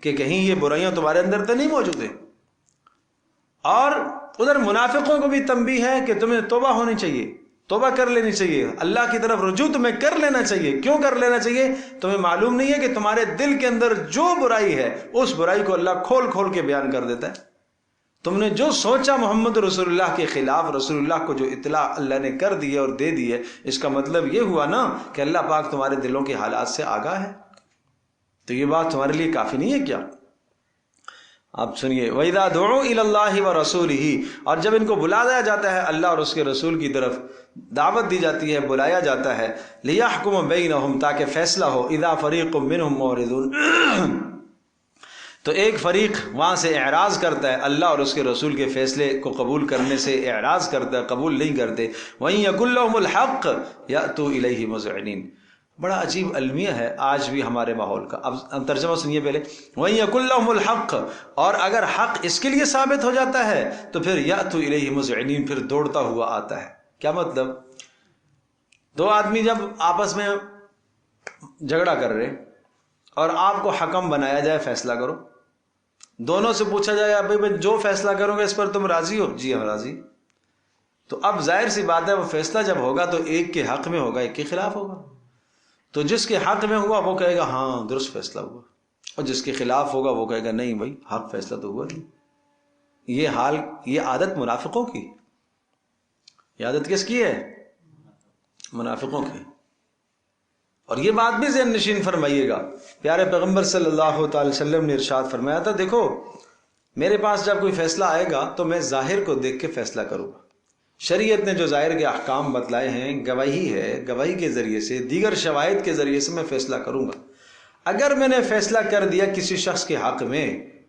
کہ کہیں یہ برائیاں تمہارے اندر تو نہیں موجود ہیں۔ اور ادھر منافقوں کو بھی تنبیہ ہے کہ تمہیں توبہ ہونی چاہیے، توبہ کر لینی چاہیے، اللہ کی طرف رجوع تمہیں کر لینا چاہیے۔ کیوں کر لینا چاہیے؟ تمہیں معلوم نہیں ہے کہ تمہارے دل کے اندر جو برائی ہے اس برائی کو اللہ کھول کھول کے بیان کر دیتا ہے۔ تم نے جو سوچا محمد رسول اللہ کے خلاف، رسول اللہ کو جو اطلاع اللہ نے کر دی ہے اور دے دی ہے، اس کا مطلب یہ ہوا نا کہ اللہ پاک تمہارے دلوں کے حالات سے آگاہ ہے۔ تو یہ بات تمہارے لیے کافی نہیں ہے کیا؟ آپ سنیے، وَإِذَا دُعُوا إِلَى اللَّهِ وَرَسُولِهِ، اور جب ان کو بلایا جاتا ہے اللہ اور اس کے رسول کی طرف، دعوت دی جاتی ہے، بلایا جاتا ہے، لِيَحْكُمَ بَيْنَهُمْ، تاکہ فیصلہ ہو، إِذَا فَرِيقٌ مِّنْهُمْ مُعْرِضُونَ، تو ایک فریق وہاں سے اعراض کرتا ہے، اللہ اور اس کے رسول کے فیصلے کو قبول کرنے سے اعراض کرتا ہے، قبول نہیں کرتے۔ وَإِن يَكُن لَّهُمُ الْحَقُّ يَأْتُوا إِلَيْهِ مُذْعِنِينَ، بڑا عجیب المیہ ہے آج بھی ہمارے ماحول کا۔ اب ترجمہ سنیے پہلے، وَإِن يَكُن لَّهُمُ الْحَقُّ، اور اگر حق اس کے لیے ثابت ہو جاتا ہے تو پھر يَأْتُوا إِلَيْهِ مُذْعِنِينَ، پھر دوڑتا ہوا آتا ہے۔ کیا مطلب؟ دو آدمی جب آپس میں جھگڑا کر رہے اور آپ کو حکم بنایا جائے، فیصلہ کرو، دونوں سے پوچھا جائے ابھی میں جو فیصلہ کروں گا اس پر تم راضی ہو؟ جی ہم راضی۔ تو اب ظاہر سی بات ہے وہ فیصلہ جب ہوگا تو ایک کے حق میں ہوگا، ایک کے خلاف ہوگا۔ تو جس کے حق میں ہوا وہ کہے گا ہاں درست فیصلہ ہوا، اور جس کے خلاف ہوگا وہ کہے گا نہیں بھائی حق فیصلہ تو ہوا نہیں۔ یہ عادت منافقوں کی، یہ عادت کس کی ہے؟ منافقوں کی۔ اور یہ بات بھی ذہن نشین فرمائیے گا، پیارے پیغمبر صلی اللہ تعالی وسلم نے ارشاد فرمایا تھا، دیکھو میرے پاس جب کوئی فیصلہ آئے گا تو میں ظاہر کو دیکھ کے فیصلہ کروں گا۔ شریعت نے جو ظاہر کے احکام بتلائے ہیں، گواہی ہے، گواہی کے ذریعے سے، دیگر شواہد کے ذریعے سے میں فیصلہ کروں گا۔ اگر میں نے فیصلہ کر دیا کسی شخص کے حق میں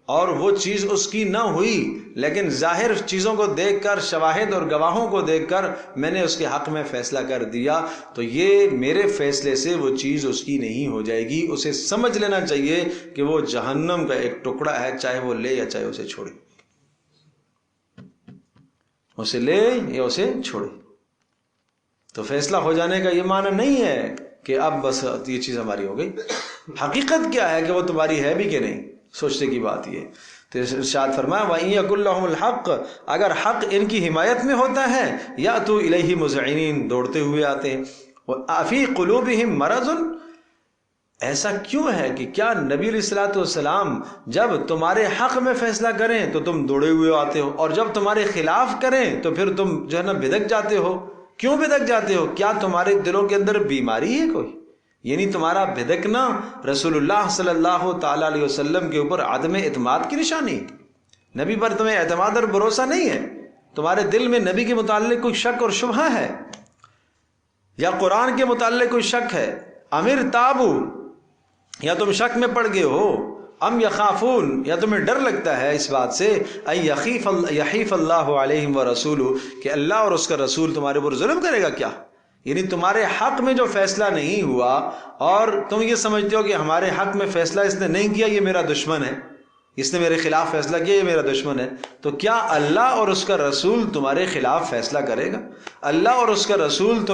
اور وہ چیز اس کی نہ ہوئی، لیکن ظاہر چیزوں کو دیکھ کر، شواہد اور گواہوں کو دیکھ کر میں نے اس کے حق میں فیصلہ کر دیا، تو یہ میرے فیصلے سے وہ چیز اس کی نہیں ہو جائے گی۔ اسے سمجھ لینا چاہیے کہ وہ جہنم کا ایک ٹکڑا ہے، چاہے وہ لے یا چاہے اسے چھوڑے، اسے لے یا اسے چھوڑے۔ تو فیصلہ ہو جانے کا یہ معنی نہیں ہے کہ اب بس یہ چیز ہماری ہو گئی۔ حقیقت کیا ہے کہ وہ تمہاری ہے بھی کہ نہیں، سوچنے کی بات یہ۔ تو ارشاد فرمایا وَإِن يَكُن لَّهُمُ الْحَقُّ، اگر حق ان کی حمایت میں ہوتا ہے، يَأْتُوا إِلَيْهِ مُذْعِنِينَ، دوڑتے ہوئے آتے ہیں۔ وَأَفِي قُلُوبِهِم مَرَضٌ، ایسا کیوں ہے کہ کیا نبی علیہ الصلوۃ والسلام جب تمہارے حق میں فیصلہ کریں تو تم دوڑے ہوئے آتے ہو، اور جب تمہارے خلاف کریں تو پھر تم جو ہے نا بھدک جاتے ہو؟ کیوں بھدک جاتے ہو؟ کیا تمہارے دلوں کے اندر بیماری ہے کوئی؟ یعنی تمہارا بھدکنا رسول اللہ صلی اللہ تعالی علیہ وسلم کے اوپر عدم اعتماد کی نشانی، نبی پر تمہیں اعتماد اور بھروسہ نہیں ہے، تمہارے دل میں نبی کے متعلق کوئی شک اور شبہہ ہے، یا قرآن کے متعلق کوئی شک ہے، امر تابو، یا تم شک میں پڑ گئے ہو، ام یخافون، یا تمہیں ڈر لگتا ہے اس بات سے، یحیف اللہ علیہم ورسولہ، کہ اللہ اور اس کا رسول تمہارے اوپر ظلم کرے گا کیا؟ یعنی تمہارے حق میں جو فیصلہ نہیں ہوا اور تم یہ سمجھتے ہو کہ ہمارے حق میں فیصلہ اس نے نہیں کیا، یہ میرا دشمن ہے، اس نے میرے خلاف فیصلہ کیا، یہ میرا دشمن ہے، تو کیا اللہ اور اس کا رسول تمہارے خلاف فیصلہ کرے گا؟ اللہ اور اس کا رسول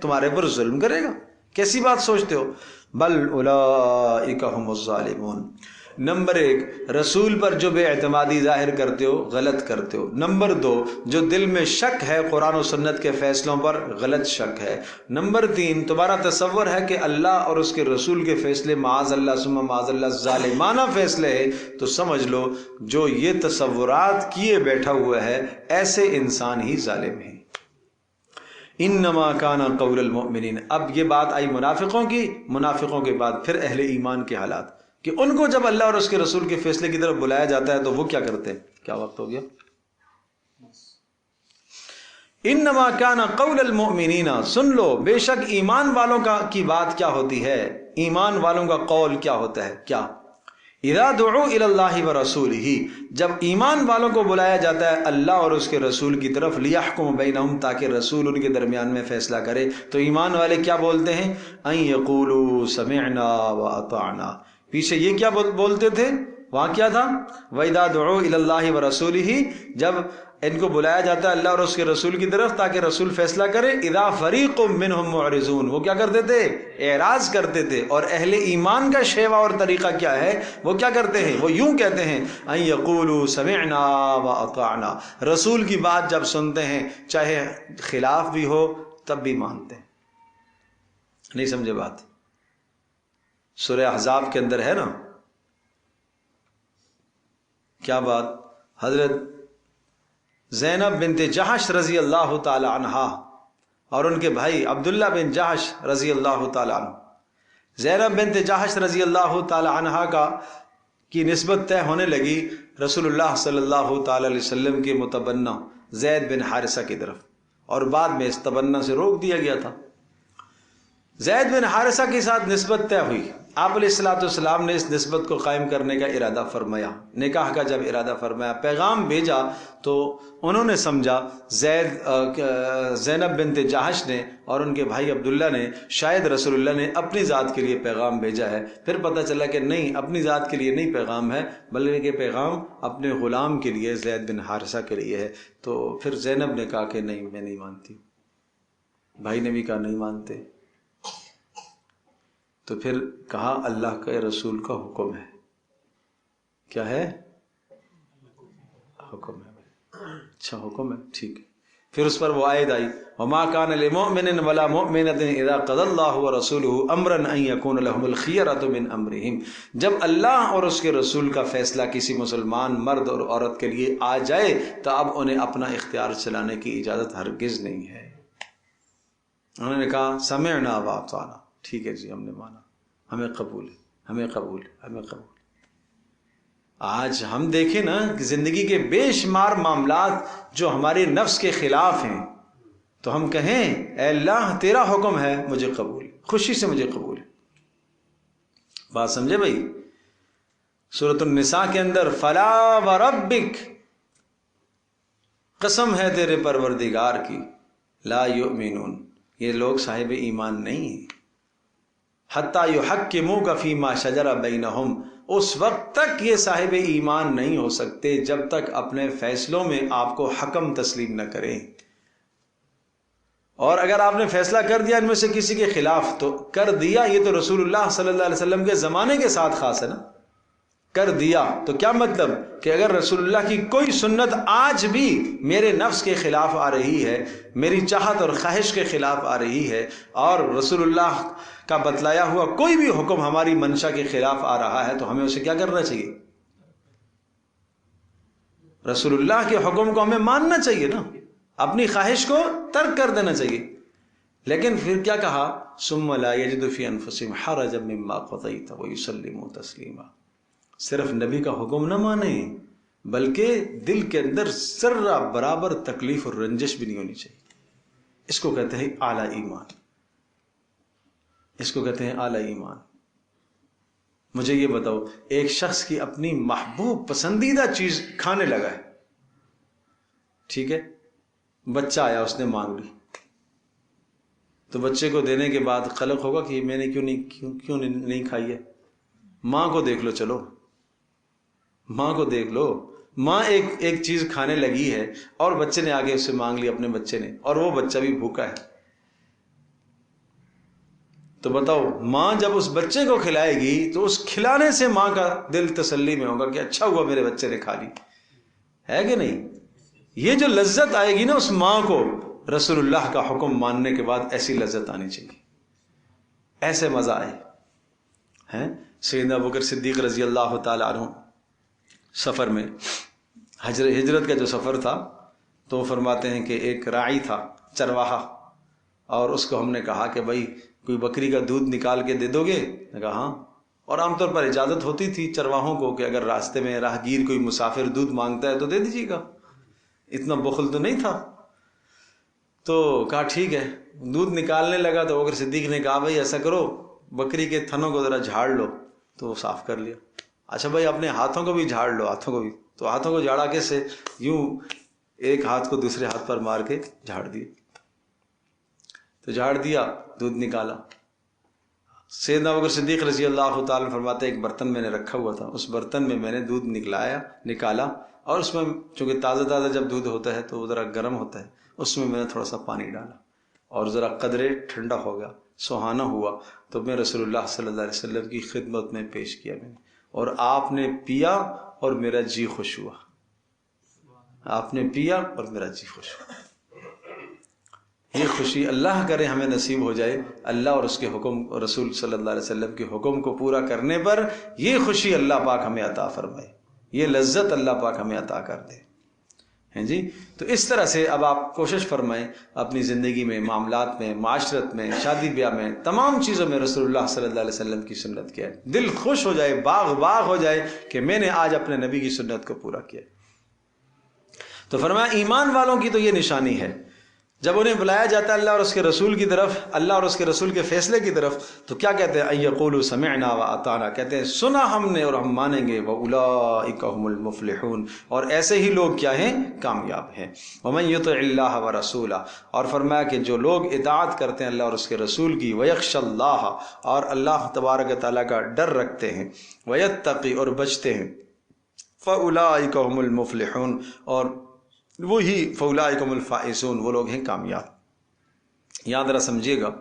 تمہارے پر ظلم کرے گا؟ کیسی بات سوچتے ہو؟ بل اولئک هم الظالمون۔ نمبر 1، رسول پر جو بے اعتمادی ظاہر کرتے ہو غلط کرتے ہو۔ نمبر 2، جو دل میں شک ہے قرآن و سنت کے فیصلوں پر غلط شک ہے۔ نمبر 3، تمہارا تصور ہے کہ اللہ اور اس کے رسول کے فیصلے معاذ اللہ ثم معاذ اللہ ظالمانہ فیصلے ہیں، تو سمجھ لو جو یہ تصورات کیے بیٹھا ہوا ہے ایسے انسان ہی ظالم ہیں۔ انما کان قول المؤمنین. اب یہ بات آئی منافقوں کی، منافقوں کے بعد پھر اہل ایمان کے حالات، کہ ان کو جب اللہ اور اس کے رسول کے فیصلے کی طرف بلایا جاتا ہے تو وہ کیا کرتے ہیں. کیا وقت ہو گیا؟ انما کان قول المؤمنین، سن لو بے شک ایمان والوں کی بات کیا ہوتی ہے، ایمان والوں کا قول کیا ہوتا ہے. کیا؟ اذا دعوا الی اللہ ورسولہ، جب ایمان والوں کو بلایا جاتا ہے اللہ اور اس کے رسول کی طرف، لیحکم بینہم، تاکہ رسول ان کے درمیان میں فیصلہ کرے، تو ایمان والے کیا بولتے ہیں؟ ان یقولوا سمعنا واطعنا. پیچھے یہ کیا بولتے تھے؟ وہاں کیا تھا؟ وَإِذَا دُعُوا إِلَى اللَّهِ وَرَسُولِهِ، جب ان کو بلایا جاتا ہے اللہ اور اس کے رسول کی طرف تاکہ رسول فیصلہ کرے، اِذَا فَرِيقٌ مِّنْهُمْ مُعْرِضُونَ، وہ کیا کرتے تھے؟ اعراض کرتے تھے. اور اہل ایمان کا شیوا اور طریقہ کیا ہے؟ وہ کیا کرتے ہیں؟ وہ یوں کہتے ہیں ان یقولوا سمعنا واطعنا، رسول کی بات جب سنتے ہیں چاہے خلاف بھی ہو تب بھی مانتے ہیں. نہیں سمجھے بات؟ سورہ احزاب کے اندر ہے نا کیا بات؟ حضرت زینب بنت جحش رضی اللہ تعالی عنہا اور ان کے بھائی عبداللہ بن جحش رضی اللہ تعالی عنہ، زینب بنت جحش رضی اللہ تعالی عنہا کی نسبت طے ہونے لگی رسول اللہ صلی اللہ تعالی علیہ وسلم کے متبنہ زید بن حارثہ کی طرف، اور بعد میں اس تبنہ سے روک دیا گیا تھا. زید بن حارثہ کے ساتھ نسبت طے ہوئی. آپ علیہ الصلوۃ والسلام نے اس نسبت کو قائم کرنے کا ارادہ فرمایا، نکاح کا جب ارادہ فرمایا، پیغام بھیجا تو انہوں نے سمجھا زینب بنت جحش نے اور ان کے بھائی عبداللہ نے شاید رسول اللہ نے اپنی ذات کے لیے پیغام بھیجا ہے. پھر پتہ چلا کہ نہیں، اپنی ذات کے لیے نہیں پیغام ہے، بلکہ پیغام اپنے غلام کے لیے زید بن حارثہ کے لیے ہے. تو پھر زینب نے کہا کہ نہیں، میں نہیں مانتی. بھائی نے بھی کہا نہیں مانتے. تو پھر کہا اللہ کے رسول کا حکم ہے. کیا ہے؟ حکم ہے. اچھا حکم ہے، ٹھیک ہے. پھر اس پر وہ آیت آئی وما کان لمؤمن ولا مؤمنۃ اذا قضى الله ورسوله امرا ان يكون لهم الخيرة من امرهم. جب اللہ اور اس کے رسول کا فیصلہ کسی مسلمان مرد اور عورت کے لیے آ جائے تو اب انہیں اپنا اختیار چلانے کی اجازت ہرگز نہیں ہے. انہوں نے کہا سمعنا واطعنا، ٹھیک ہے جی ہم نے مانا، ہمیں قبول ہے، ہمیں قبول ہے، ہمیں قبول. آج ہم دیکھیں نا کہ زندگی کے بے شمار معاملات جو ہمارے نفس کے خلاف ہیں تو ہم کہیں اے اللہ تیرا حکم ہے، مجھے قبول، خوشی سے مجھے قبول. بات سمجھے بھائی؟ سورۃ النساء کے اندر فلا وربک، قسم ہے تیرے پروردگار کی، لا یؤمنون، یہ لوگ صاحب ایمان نہیں ہیں، حتی یحکموک فیما شجر بینہم، اس وقت تک یہ صاحب ایمان نہیں ہو سکتے جب تک اپنے فیصلوں میں آپ کو حکم تسلیم نہ کریں. اور اگر آپ نے فیصلہ کر دیا ان میں سے کسی کے خلاف تو کر دیا، یہ تو رسول اللہ صلی اللہ علیہ وسلم کے زمانے کے ساتھ خاص ہے نا. کر دیا تو کیا مطلب کہ اگر رسول اللہ کی کوئی سنت آج بھی میرے نفس کے خلاف آ رہی ہے، میری چاہت اور خواہش کے خلاف آ رہی ہے، اور رسول اللہ کا بتلایا ہوا کوئی بھی حکم ہماری منشا کے خلاف آ رہا ہے تو ہمیں اسے کیا کرنا چاہیے؟ رسول اللہ کے حکم کو ہمیں ماننا چاہیے نا، اپنی خواہش کو ترک کر دینا چاہیے. لیکن پھر کیا کہا ثم لا یجد فی انفسہم حرجا مما قضیت ویسلموا تسلیما. صرف نبی کا حکم نہ مانیں بلکہ دل کے اندر ذرہ برابر تکلیف اور رنجش بھی نہیں ہونی چاہیے. اس کو کہتے ہیں اعلیٰ ایمان، اس کو کہتے ہیں اعلیٰ ایمان. مجھے یہ بتاؤ، ایک شخص کی اپنی محبوب پسندیدہ چیز کھانے لگا ہے، ٹھیک ہے، بچہ آیا اس نے مانگ لی، تو بچے کو دینے کے بعد قلق ہوگا کہ میں نے کیوں نہیں کھائی ہے. ماں کو دیکھ لو، چلو ماں کو دیکھ لو، ماں ایک چیز کھانے لگی ہے اور بچے نے آگے اس سے مانگ لی، اپنے بچے نے، اور وہ بچہ بھی بھوکا ہے. تو بتاؤ ماں جب اس بچے کو کھلائے گی تو اس کھلانے سے ماں کا دل تسلی میں ہوگا کہ اچھا ہوا میرے بچے نے کھا لی، ہے کہ نہیں؟ یہ جو لذت آئے گی نا اس ماں کو، رسول اللہ کا حکم ماننے کے بعد ایسی لذت آنی چاہیے، ایسے مزہ آئے ہیں. سیدنا ابوبکر صدیق رضی اللہ تعالی عنہ سفر میں، ہجرت کا جو سفر تھا، تو وہ فرماتے ہیں کہ ایک راعی تھا، چرواہا، اور اس کو ہم نے کہا کہ بھائی کوئی بکری کا دودھ نکال کے دے دو گے؟ نے کہا ہاں. اور عام طور پر اجازت ہوتی تھی چرواہوں کو کہ اگر راستے میں راہگیر کوئی مسافر دودھ مانگتا ہے تو دے دیجیے گا، اتنا بخل تو نہیں تھا. تو کہا ٹھیک ہے. دودھ نکالنے لگا تو بکر صدیق نے کہا بھائی ایسا کرو بکری کے تھنوں کو ذرا جھاڑ لو. تو وہ صاف کر لیا. اچھا بھائی اپنے ہاتھوں کو بھی جھاڑ لو، ہاتھوں کو بھی. تو ہاتھوں کو جھاڑا کیسے؟ یوں ایک ہاتھ کو دوسرے ہاتھ پر مار کے جھاڑ دیے. تو جھاڑ دیا، دودھ نکالا. سیدنا ابوبکر صدیق رضی اللہ تعالیٰ فرماتے ایک برتن میں نے رکھا ہوا تھا، اس برتن میں نے دودھ نکالا اور اس میں چونکہ تازہ جب دودھ ہوتا ہے تو وہ ذرا گرم ہوتا ہے، اس میں نے تھوڑا سا پانی ڈالا اور ذرا قدرے ٹھنڈا ہو گیا، سہانا ہوا. تو میں رسول اللہ صلی اللہ علیہ وسلم کی خدمت میں پیش کیا میں نے، اور آپ نے پیا اور میرا جی خوش ہوا. آپ نے پیا اور میرا جی خوش ہوا. یہ خوشی اللہ کرے ہمیں نصیب ہو جائے. اللہ اور اس کے حکم، رسول صلی اللہ علیہ وسلم کے حکم کو پورا کرنے پر یہ خوشی اللہ پاک ہمیں عطا فرمائے، یہ لذت اللہ پاک ہمیں عطا کر دے. ہیں جی. تو اس طرح سے اب آپ کوشش فرمائیں اپنی زندگی میں، معاملات میں، معاشرت میں، شادی بیاہ میں، تمام چیزوں میں رسول اللہ صلی اللہ علیہ وسلم کی سنت کیا ہے. دل خوش ہو جائے، باغ ہو جائے کہ میں نے آج اپنے نبی کی سنت کو پورا کیا. تو فرمایا ایمان والوں کی تو یہ نشانی ہے، جب انہیں بلایا جاتا ہے اللہ اور اس کے رسول کی طرف، اللہ اور اس کے رسول کے فیصلے کی طرف، تو کیا کہتے ہیں؟ یقولوا سمعنا واطعنا، کہتے ہیں سنا ہم نے اور ہم مانیں گے. واولئک هم المفلحون، اور ایسے ہی لوگ کیا ہیں؟ کامیاب ہیں. ومن یطع اللہ ورسولہ، اور فرمایا کہ جو لوگ اطاعت کرتے ہیں اللہ اور اس کے رسول کی، ویخشى اللہ، اور اللہ تبارک و تعالیٰ کا ڈر رکھتے ہیں، ویتقی، اور بچتے ہیں، فاولئک هم المفلحون، اور وہی فاولئک هم الفائزون، وہ لوگ ہیں کامیاب. یاد رہا سمجھیے گا،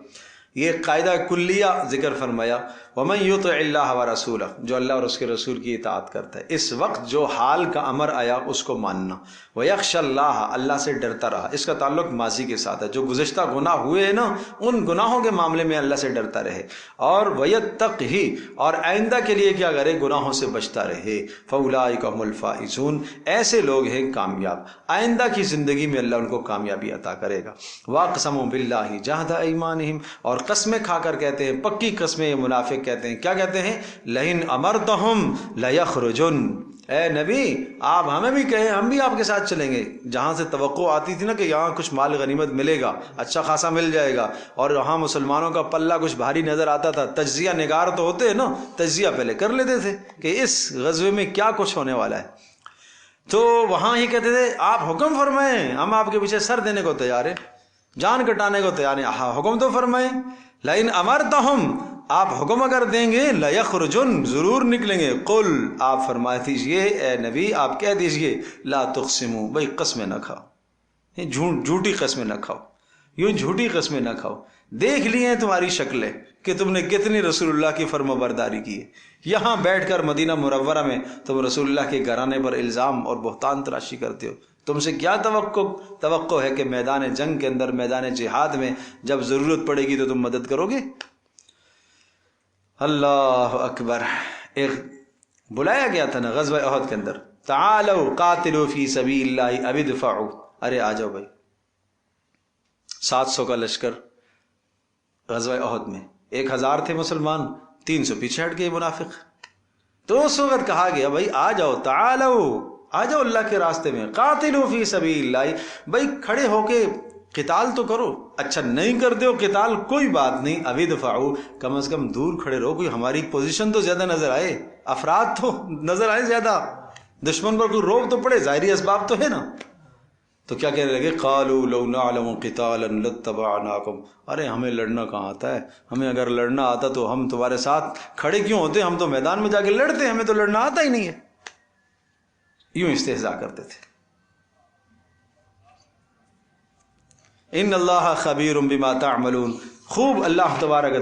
یہ قاعدہ کلیہ ذکر فرمایا، ومن یطع اللہ ورسولہ، جو اللہ اور اس کے رسول کی اطاعت کرتا ہے. اس وقت جو حال کا امر آیا اس کو ماننا. ویخشى اللہ، اللہ سے ڈرتا رہا. اس کا تعلق ماضی کے ساتھ ہے، جو گزشتہ گناہ ہوئے ہیں نا ان گناہوں کے معاملے میں اللہ سے ڈرتا رہے. اور ویتقی، اور آئندہ کے لیے کیا کرے؟ گناہوں سے بچتا رہے. فاولئک هم الفائزون، ایسے لوگ ہیں کامیاب، آئندہ کی زندگی میں اللہ ان کو کامیابی عطا کرے گا. واقسموا باللہ جہد ایمانہم، اور قسمیں کھا کر کہتے ہیں، پکی قسمیں یہ منافق کہتے ہیں. کیا کہتے ہیں؟ لئن امرتہم لیخرجن، اے نبی آپ ہمیں بھی کہیں ہم بھی آپ کے ساتھ چلیں گے. جہاں سے توقع آتی تھی نا کہ یہاں کچھ مال غنیمت ملے گا، اچھا خاصا مل جائے گا، اور وہاں مسلمانوں کا پلہ کچھ بھاری نظر آتا تھا، تجزیہ نگار تو ہوتے ہیں نا، تجزیہ پہلے کر لیتے تھے کہ اس غزوے میں کیا کچھ ہونے والا ہے. تو وہاں ہی کہتے تھے آپ حکم فرمائیں، ہم آپ کے پیچھے سر دینے کو تیار ہیں، جان کٹانے کو تیار ہیں، حکم تو فرمائیں. لئن امرتہم، آپ حکم اگر دیں گے، لیخرجن، ضرور نکلیں گے. قل، آپ فرما دیجئے اے نبی، آپ کہہ دیجئے، لا تقسموا، بھائی قسمیں نہ کھاؤ، جھوٹی قسمیں نہ کھاؤ، یوں جھوٹی قسمیں نہ کھاؤ. دیکھ لی ہیں تمہاری شکلیں کہ تم نے کتنی رسول اللہ کی فرما برداری کی ہے. یہاں بیٹھ کر مدینہ منورہ میں تم رسول اللہ کے گھرانے پر الزام اور بہتان تراشی کرتے ہو. تم سے کیا توقع ہے کہ میدان جنگ کے اندر، میدان جہاد میں جب ضرورت پڑے گی تو تم مدد کرو گے؟ اللہ اکبر. ایک بلایا گیا تھا نا غزوہ احد کے اندر، تعالوا قاتلوا فی سبیل اللہ او ادفعوا، ارے آ جاؤ بھائی. 700 کا لشکر غزوہ احد میں، 1000 تھے مسلمان، 300 پیچھے ہٹ گئے منافق. تو اس وقت کہا گیا بھائی آ جاؤ، تعالوا، آ جاؤ اللہ کے راستے میں، قاتلوا فی سبیل اللہ، بھائی کھڑے ہو کے قتال تو کرو. اچھا نہیں کرتے ہو قتال کوئی بات نہیں، اب ادفعوا، کم از کم دور کھڑے رہو، کوئی ہماری پوزیشن تو زیادہ نظر آئے، افراد تو نظر آئے زیادہ، دشمن پر کوئی روک تو پڑے، ظاہری اسباب تو ہے نا. تو کیا کہنے لگے؟ قالوا لو نعلم قتالا لاتبعناکم، ارے ہمیں لڑنا کہاں آتا ہے، ہمیں اگر لڑنا آتا تو ہم تمہارے ساتھ کھڑے کیوں ہوتے، ہم تو میدان میں جا کے لڑتے، ہمیں تو لڑنا آتا ہی نہیں ہے. یوں استہزاء کرتے تھے. ان اللہ خبیر بما تعملون، خوب اللہ تبارک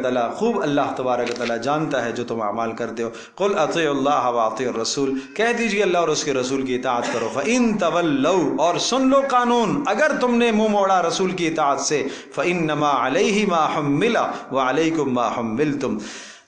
تعالیٰ جانتا ہے جو تم اعمال کرتے ہو. قل اطیعوا اللہ واطیعوا الرسول، کہہ دیجیے اللہ اور اس کے رسول کی اطاعت کرو. فإن تولوا، اور سن لو قانون، اگر تم نے منہ موڑا رسول کی اطاعت سے، فإنما علیہ ما حمل وعلیکم ما حملتم،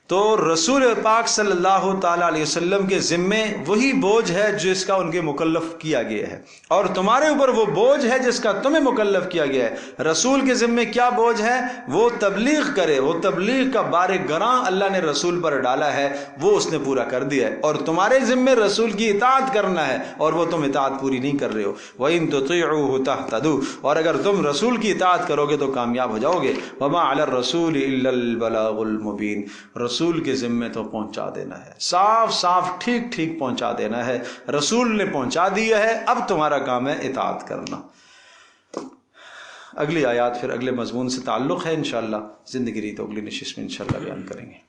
تو رسول پاک صلی اللہ تعالیٰ علیہ وسلم کے ذمے وہی بوجھ ہے جس کا ان کے مکلف کیا گیا ہے، اور تمہارے اوپر وہ بوجھ ہے جس کا تمہیں مکلف کیا گیا ہے۔ رسول کے ذمے کیا بوجھ ہے؟ وہ تبلیغ کرے، وہ تبلیغ کا بار گراں اللہ نے رسول پر ڈالا ہے، وہ اس نے پورا کر دیا ہے، اور تمہارے ذمے رسول کی اطاعت کرنا ہے، اور وہ تم اطاعت پوری نہیں کر رہے ہو۔ وَإِن تُطِيعُوهُ تَهْتَدُوا، اور اگر تم رسول کی اطاعت کرو گے تو کامیاب ہو جاؤ گے۔ وَمَا عَلَى الرَّسُولِ إِلَّا الْبَلَاغُ الْمُبِينُ، رسول کے ذمے تو پہنچا دینا ہے، صاف صاف ٹھیک ٹھیک پہنچا دینا ہے۔ رسول نے پہنچا دیا ہے، اب تمہارا کام ہے اطاعت کرنا۔ اگلی آیات پھر اگلے مضمون سے تعلق ہے، انشاءاللہ زندگی رہی تو اگلی نشست میں انشاءاللہ بیان کریں گے۔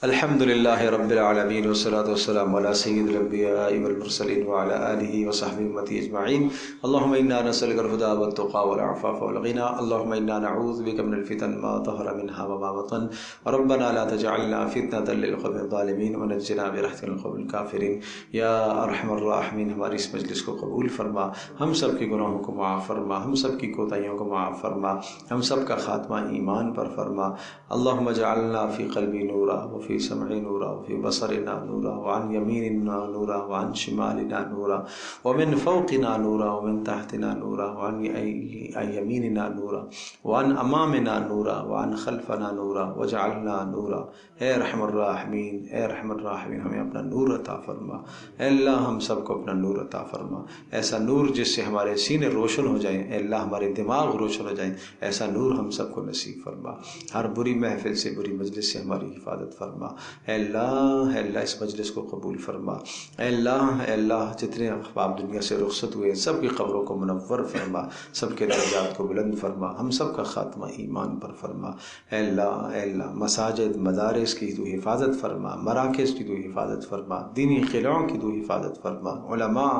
الحمد للہ رب العالمین والصلاة والسلام علی سید الانبیاء والمرسلین وعلی آلہ وصحبہ امتی اجمعین۔ اللہم انا نسألک الہدی والتقی والعفاف والغنی، اللہم انا نعوذ بک من الفتن ما ظہر منها وما بطن، ربنا لا تجعلنا فتنة للقوم الظالمین ونجنا برحمتک من القوم الکافرین۔ یا ارحم الراحمین، ہماری اس مجلس کو قبول فرما، ہم سب کے گناہوں کو معاف فرما، ہم سب کی کوتاہیوں کو معاف فرما، ہم سب کا خاتمہ ایمان پر فرما۔ اللہم اجعلنا فی قلبی نورا وفی سمعی نورا وفی بصرنا نورا وعن یمیننا نورا وعن شمالنا نورا ومن فوقنا نورا ومن تحتنا نورا وعن یمیننا نورا وعن امامنا نورا وعن خلفنا نورا وجعلنا نورا۔ اے رحم الراحمین، اے رحم الراحمین، ہمیں اپنا نور عطا فرما۔ اے اللہ ہم سب کو اپنا نور عطا فرما، ایسا نور جس سے ہمارے سینے روشن ہو جائیں، اے اللہ ہمارے دماغ روشن ہو جائیں، ایسا نور ہم سب کو نصیب فرما۔ ہر بری محفل سے، بری مجلس سے ہماری حفاظت فرما۔ اے اللہ اس مجلس کو قبول فرما۔ اے اللہ جتنے احباب دنیا سے رخصت ہوئے سب کی قبروں کو منور فرما، سب کے درجات کو بلند فرما، ہم سب کا خاتمہ ایمان پر فرما۔ اے اللہ مساجد مدارس کی تو حفاظت فرما، مراکز کی تو حفاظت فرما، دینی قلعوں کی تو حفاظت فرما، علماء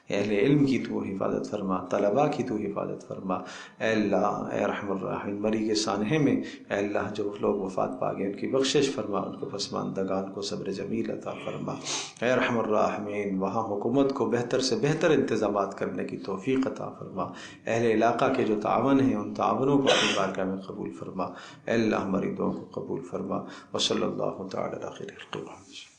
اہل علم کی تو حفاظت فرما، طلباء کی تو حفاظت فرما۔ اے اللہ اے رحم الراحمین، مری کے سانحے میں اے اللہ جو لوگ وفات پا گئے ان کی بخشش فرما، ان کو پسماندگان کو صبر جمیل عطا فرما۔ اے رحم الراحمین، وہاں حکومت کو بہتر سے بہتر انتظامات کرنے کی توفیق عطا فرما۔ اہل علاقہ کے جو تعاون ہیں ان تعاونوں کو اپنی بارگاہ میں قبول فرما۔ اے اللہ ہماری دعاؤں کو قبول فرما۔ وصلی اللہ تعالی علی خیر خلق محمد۔